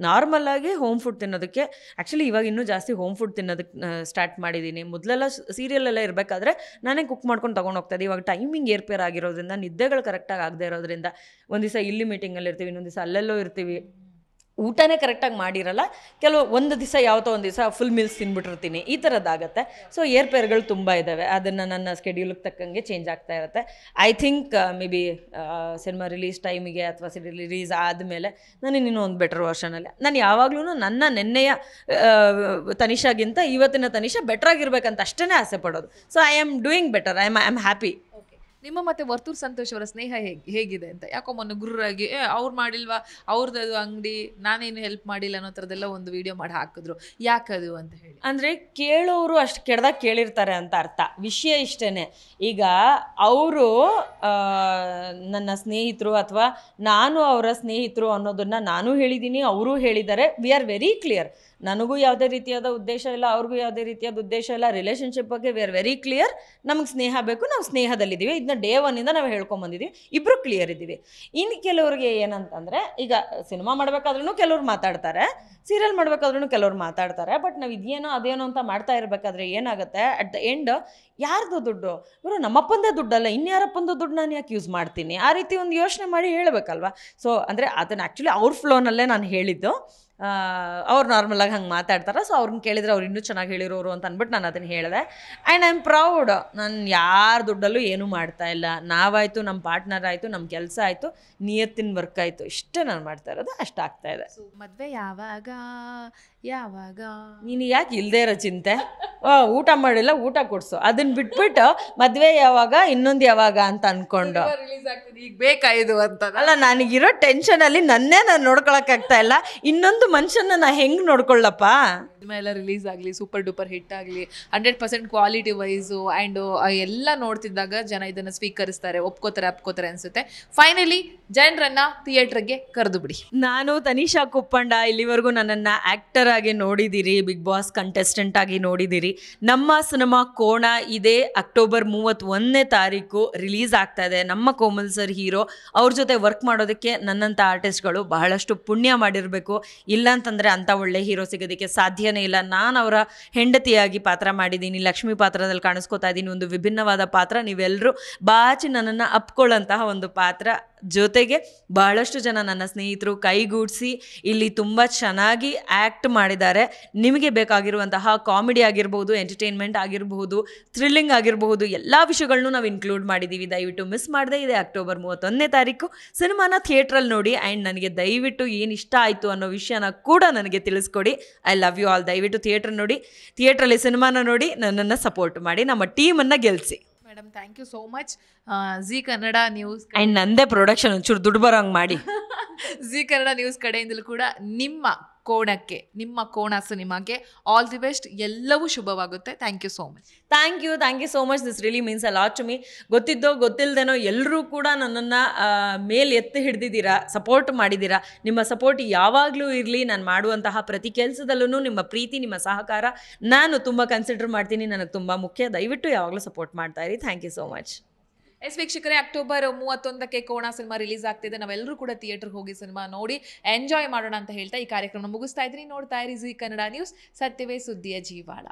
ನಾರ್ಮಲಾಗಿ ಹೋಮ್ ಫುಡ್ ತಿನ್ನೋದಕ್ಕೆ ಆ್ಯಕ್ಚುಲಿ ಇವಾಗ ಇನ್ನೂ ಜಾಸ್ತಿ ಹೋಮ್ ಫುಡ್ ತಿನ್ನೋದಕ್ಕೆ ಸ್ಟಾರ್ಟ್ ಮಾಡಿದ್ದೀನಿ. ಮೊದಲೆಲ್ಲ ಸೀರಿಯಲೆಲ್ಲ ಇರಬೇಕಾದ್ರೆ ನಾನೇ ಕುಕ್ ಮಾಡ್ಕೊಂಡು ತೊಗೊಂಡು ಹೋಗ್ತಾಯಿದ್ದೆ. ಇವಾಗ ಟೈಮಿಂಗ್ ಏರ್ಪೇರ್ ಆಗಿರೋದ್ರಿಂದ, ನಿದ್ದೆಗಳು ಕರೆಕ್ಟಾಗಿ ಆಗದೆ ಇರೋದ್ರಿಂದ, ಒಂದು ದಿವಸ ಇಲ್ಲಿ ಮೀಟಿಂಗಲ್ಲಿ ಇರ್ತೀವಿ, ಇನ್ನೊಂದು ದಿವಸ ಅಲ್ಲೆಲ್ಲೋ ಇರ್ತೀವಿ, ಊಟನೇ ಕರೆಕ್ಟಾಗಿ ಮಾಡಿರಲ್ಲ. ಒಂದು ದಿವಸ ಯಾವತ್ತೋ ಒಂದು ದಿವಸ ಫುಲ್ ಮೀಲ್ಸ್ ತಿನ್ಬಿಟ್ಟಿರ್ತೀನಿ, ಈ ಥರದ್ದಾಗತ್ತೆ. ಸೊ ಏರ್ಪೇರ್ಗಳು ತುಂಬ ಇದ್ದಾವೆ. ಅದನ್ನು ನನ್ನ ಸ್ಕೆಡ್ಯೂಲಿಗೆ ತಕ್ಕಂಗೆ ಚೇಂಜ್ ಆಗ್ತಾ ಇರುತ್ತೆ. I think may be cinema release ಟೈಮಿಗೆ ಅಥವಾ ರಿಲೀಸ್ ಆದಮೇಲೆ ನಾನು ಇನ್ನೂ ಒಂದು ಬೆಟರ್ ವರ್ಷನಲ್ಲಿ, ನಾನು ಯಾವಾಗಲೂ ನನ್ನ ನೆನ್ನೆಯ ತನಿಷಾಗಿಂತ ಇವತ್ತಿನ ತನಿಷಾ ಬೆಟ್ರಾಗಿರ್ಬೇಕಂತ ಅಷ್ಟೇ ಆಸೆ ಪಡೋದು. So I am doing better, I am happy. ನಿಮ್ಮ ಮತ್ತೆ ವರ್ತೂರ್ ಸಂತೋಷ್ ಅವರ ಸ್ನೇಹ ಹೇಗಿದೆ ಅಂತ? ಯಾಕೋ ಮೊನ್ನೆ ಗುರುರಾಗಿ ಅವ್ರು ಮಾಡಿಲ್ವಾ, ಅವ್ರದ್ದು ಅಂಗಡಿ, ನಾನೇನು ಹೆಲ್ಪ್ ಮಾಡಿಲ್ಲ ಅನ್ನೋ ಥರದ್ದೆಲ್ಲ ಒಂದು ವಿಡಿಯೋ ಮಾಡಿ ಹಾಕಿದ್ರು. ಯಾಕದು ಅಂತ ಹೇಳಿ ಅಂದರೆ ಕೇಳೋರು ಅಷ್ಟು ಕೆಡ್ದಾಗ ಕೇಳಿರ್ತಾರೆ ಅಂತ ಅರ್ಥ. ವಿಷಯ ಇಷ್ಟೇ. ಈಗ ಅವರು ನನ್ನ ಸ್ನೇಹಿತರು ಅಥವಾ ನಾನು ಅವರ ಸ್ನೇಹಿತರು ಅನ್ನೋದನ್ನು ನಾನು ಹೇಳಿದ್ದೀನಿ, ಅವರೂ ಹೇಳಿದ್ದಾರೆ. We are very clear. ನನಗೂ ಯಾವುದೇ ರೀತಿಯಾದ ಉದ್ದೇಶ ಇಲ್ಲ, ಅವ್ರಿಗೂ ಯಾವುದೇ ರೀತಿಯಾದ ಉದ್ದೇಶ ಇಲ್ಲ. ರಿಲೇಷನ್ಶಿಪ್ ಬಗ್ಗೆ ವಿ ಆರ್ ವೆರಿ ಕ್ಲಿಯರ್. ನಮಗೆ ಸ್ನೇಹ ಬೇಕು, ನಾವು ಸ್ನೇಹದಲ್ಲಿದ್ದೀವಿ. ಇದನ್ನ ಡೇ 1ಇಂದ ನಾವು ಹೇಳ್ಕೊಂಬಂದಿದ್ದೀವಿ, ಇಬ್ಬರು ಕ್ಲಿಯರ್ ಇದ್ದೀವಿ. ಇನ್ನು ಕೆಲವ್ರಿಗೆ ಏನಂತಂದರೆ, ಈಗ ಸಿನಿಮಾ ಮಾಡಬೇಕಾದ್ರೂ ಕೆಲವ್ರು ಮಾತಾಡ್ತಾರೆ, ಸೀರಿಯಲ್ ಮಾಡಬೇಕಾದ್ರೂ ಕೆಲವ್ರು ಮಾತಾಡ್ತಾರೆ. ಬಟ್ ನಾವು ಇದೇನೋ ಅದೇನೋ ಅಂತ ಮಾಡ್ತಾ ಇರಬೇಕಾದ್ರೆ ಏನಾಗುತ್ತೆ, ಅಟ್ ದ ಎಂಡ್ ಯಾರ್ದು ದುಡ್ಡು? ಇವರು ನಮ್ಮಪ್ಪಂದೇ ದುಡ್ಡಲ್ಲ, ಇನ್ಯಾರಪ್ಪಂದು ದುಡ್ಡು ನಾನು ಯಾಕೆ ಯೂಸ್ ಮಾಡ್ತೀನಿ? ಆ ರೀತಿ ಒಂದು ಯೋಚನೆ ಮಾಡಿ ಹೇಳಬೇಕಲ್ವ. ಸೊ ಅಂದರೆ ಅದನ್ನು ಆ್ಯಕ್ಚುಲಿ ಅವ್ರ ಫ್ಲೋನಲ್ಲೇ ನಾನು ಹೇಳಿದ್ದು. ಅವ್ರು ನಾರ್ಮಲಾಗಿ ಹಂಗೆ ಮಾತಾಡ್ತಾರೆ. ಸೊ ಅವ್ರನ್ನ ಕೇಳಿದರೆ ಅವ್ರು ಇನ್ನೂ ಚೆನ್ನಾಗಿ ಹೇಳಿರೋರು ಅಂತ ಅಂದ್ಬಿಟ್ಟು ನಾನು ಅದನ್ನು ಹೇಳಿದೆ. And I am proud. ನಾನು ಯಾರ ದುಡ್ಡಲ್ಲೂ ಏನೂ ಮಾಡ್ತಾ ಇಲ್ಲ. ನಾವಾಯಿತು, ನಮ್ಮ ಪಾರ್ಟ್ನರ್ ಆಯಿತು, ನಮ್ಮ ಕೆಲಸ ಆಯಿತು, ನಿಯತ್ತಿನ ವರ್ಕ್ ಆಯಿತು, ಇಷ್ಟೇ ನಾನು ಮಾಡ್ತಾ ಇರೋದು. ಅಷ್ಟು ಆಗ್ತಾ ಇದೆ. ಮದುವೆ ಯಾವಾಗ ನೀನು ಯಾಕೆ ಇಲ್ಲದೆ ಇರೋ ಚಿಂತೆ? ಊಟ ಮಾಡಿಲ್ಲ, ಊಟ ಕೊಡಿಸು, ಅದನ್ನು ಬಿಟ್ಬಿಟ್ಟು ಮದುವೆ ಯಾವಾಗ, ಇನ್ನೊಂದು ಯಾವಾಗ ಅಂತ ಅಂದ್ಕೊಂಡು ರಿಲೀಸ್ ಆಗ್ತದೆ ಈಗ ಬೇಕಾಯ್ದು ಅಂತ ಅಲ್ಲ. ನನಗಿರೋ ಟೆನ್ಷನಲ್ಲಿ ನನ್ನೇ ನಾನು ನೋಡ್ಕೊಳಕ್ಕಾಗ್ತಾ ಇಲ್ಲ, ಇನ್ನೊಂದು ಮನುಷ್ಯನ ನಾ ಹೆಂಗೆ ನೋಡ್ಕೊಳ್ಳಪ್ಪ? ಸಿನಿಮಾ ಎಲ್ಲ ರಿಲೀಸ್ ಆಗಲಿ, ಸೂಪರ್ ಡೂಪರ್ ಹಿಟ್ ಆಗಲಿ, 100% ಕ್ವಾಲಿಟಿ ವೈಸು ಆ್ಯಂಡ್ ಎಲ್ಲ ನೋಡ್ತಿದ್ದಾಗ ಜನ ಇದನ್ನು ಸ್ವೀಕರಿಸ್ತಾರೆ, ಒಪ್ಕೋತಾರೆ ಅನಿಸುತ್ತೆ. ಫೈನಲಿ ಜನರನ್ನ ಥಿಯೇಟ್ರಿಗೆ ಕರೆದು ಬಿಡಿ. ನಾನು ತನಿಷಾ ಕುಪ್ಪಂಡ. ಇಲ್ಲಿವರೆಗೂ ನನ್ನನ್ನು ಆ್ಯಕ್ಟರ್ ಆಗಿ ನೋಡಿದ್ದೀರಿ, ಬಿಗ್ ಬಾಸ್ ಕಂಟೆಸ್ಟೆಂಟ್ ಆಗಿ ನೋಡಿದ್ದೀರಿ. ನಮ್ಮ ಸಿನಿಮಾ ಕೋಣ ಇದೇ ಅಕ್ಟೋಬರ್ 31ನೇ ತಾರೀಕು ರಿಲೀಸ್ ಆಗ್ತಾ ಇದೆ. ನಮ್ಮ ಕೋಮಲ್ ಸರ್ ಹೀರೋ. ಅವ್ರ ಜೊತೆ ವರ್ಕ್ ಮಾಡೋದಕ್ಕೆ ನನ್ನಂಥ ಆರ್ಟಿಸ್ಟ್ಗಳು ಬಹಳಷ್ಟು ಪುಣ್ಯ ಮಾಡಿರಬೇಕು. ಇಲ್ಲಾಂತಂದರೆ ಅಂಥ ಒಳ್ಳೆ ಹೀರೋ ಸಿಗೋದಕ್ಕೆ ಸಾಧ್ಯನೇ ಇಲ್ಲ. ನಾನು ಅವರ ಹೆಂಡತಿಯಾಗಿ ಪಾತ್ರ ಮಾಡಿದ್ದೀನಿ, ಲಕ್ಷ್ಮಿ ಪಾತ್ರದಲ್ಲಿ ಕಾಣಿಸ್ಕೋತಾ ಇದ್ದೀನಿ. ಒಂದು ವಿಭಿನ್ನವಾದ ಪಾತ್ರ, ನೀವೆಲ್ಲರೂ ಬಾಚಿ ನನ್ನನ್ನು ಅಪ್ಕೊಳ್ಳೋಂತಹ ಒಂದು ಪಾತ್ರ. ಜೊತೆಗೆ ಬಹಳಷ್ಟು ಜನ ನನ್ನ ಸ್ನೇಹಿತರು ಕೈಗೂಡಿಸಿ ಇಲ್ಲಿ ತುಂಬ ಚೆನ್ನಾಗಿ ಆ್ಯಕ್ಟ್ ಮಾಡಿದ್ದಾರೆ. ನಿಮಗೆ ಬೇಕಾಗಿರುವಂತಹ ಕಾಮಿಡಿ ಆಗಿರ್ಬೋದು, ಎಂಟರ್ಟೈನ್ಮೆಂಟ್ ಆಗಿರಬಹುದು, ಥ್ರಿಲ್ಲಿಂಗ್ ಆಗಿರಬಹುದು, ಎಲ್ಲ ವಿಷಯಗಳನ್ನೂ ನಾವು ಇನ್ಕ್ಲೂಡ್ ಮಾಡಿದ್ದೀವಿ. ದಯವಿಟ್ಟು ಮಿಸ್ ಮಾಡದೆ ಇದೆ ಅಕ್ಟೋಬರ್ 31ನೇ ತಾರೀಕು ಸಿನಿಮಾನ ಥಿಯೇಟ್ರಲ್ಲಿ ನೋಡಿ. ಆ್ಯಂಡ್ ನನಗೆ ದಯವಿಟ್ಟು ಏನು ಇಷ್ಟ ಆಯಿತು ಅನ್ನೋ ವಿಷಯನ ಕೂಡ ನನಗೆ ತಿಳಿಸ್ಕೊಡಿ. I love you all. ದಯವಿಟ್ಟು ಥಿಯೇಟ್ರ್ ನೋಡಿ, ಥಿಯೇಟ್ರಲ್ಲಿ ಸಿನಿಮಾನ ನೋಡಿ, ನನ್ನನ್ನು ಸಪೋರ್ಟ್ ಮಾಡಿ, ನಮ್ಮ ಟೀಮನ್ನು ಗೆಲ್ಲಿಸಿ. Madam thank you so much. Zee Kannada news and ನಂದೇ ಪ್ರೊಡಕ್ಷನ್ ಒಂಚೂರು ದುಡ್ಡು ಬರೋಂಗೆ ಮಾಡಿ. ಜಿ ಕನ್ನಡ ನ್ಯೂಸ್ ಕಡೆಯಿಂದಲೂ ಕೂಡ ನಿಮ್ಮ ಕೋಣಕ್ಕೆ, ನಿಮ್ಮ ಕೋಣ ಸಿನಿಮಾಗೆ ಆಲ್ ದಿ ಬೆಸ್ಟ್. ಎಲ್ಲವೂ ಶುಭವಾಗುತ್ತೆ. Thank you so much. Thank you so much. This really means a lot to me. ಗೊತ್ತಿದ್ದೋ ಗೊತ್ತಿಲ್ಲದೇನೋ ಎಲ್ಲರೂ ಕೂಡ ನನ್ನನ್ನು ಮೇಲೆ ಎತ್ತಿ ಹಿಡ್ದಿದ್ದೀರಾ, ಸಪೋರ್ಟ್ ಮಾಡಿದ್ದೀರಾ. ನಿಮ್ಮ ಸಪೋರ್ಟ್ ಯಾವಾಗಲೂ ಇರಲಿ. ನಾನು ಮಾಡುವಂತಹ ಪ್ರತಿ ಕೆಲಸದಲ್ಲೂ ನಿಮ್ಮ ಪ್ರೀತಿ, ನಿಮ್ಮ ಸಹಕಾರ ನಾನು ತುಂಬ ಕನ್ಸಿಡರ್ ಮಾಡ್ತೀನಿ. ನನಗೆ ತುಂಬ ಮುಖ್ಯ. ದಯವಿಟ್ಟು ಯಾವಾಗಲೂ ಸಪೋರ್ಟ್ ಮಾಡ್ತಾ ಇರಿ. Thank you so much. ವೀಕ್ಷಕರೇ, ಅಕ್ಟೋಬರ್ 31ಕ್ಕೆ ಕೋಣ ಸಿನಿಮಾ ರಿಲೀಸ್ ಆಗ್ತಿದೆ. ನಾವೆಲ್ಲರೂ ಕೂಡ ಥಿಯೇಟರ್ಗೆ ಹೋಗಿ ಸಿನಿಮಾ ನೋಡಿ ಎಂಜಾಯ್ ಮಾಡೋಣ ಅಂತ ಹೇಳ್ತಾ ಈ ಕಾರ್ಯಕ್ರಮ ಮುಗಿಸ್ತಾ ಇದ್ದೀನಿ. ನೋಡ್ತಾ ಇರಿ ಜಿ ಕನ್ನಡ ನ್ಯೂಸ್, ಸತ್ಯವೇ ಸುದ್ದಿಯ ಜೀವಾಳ.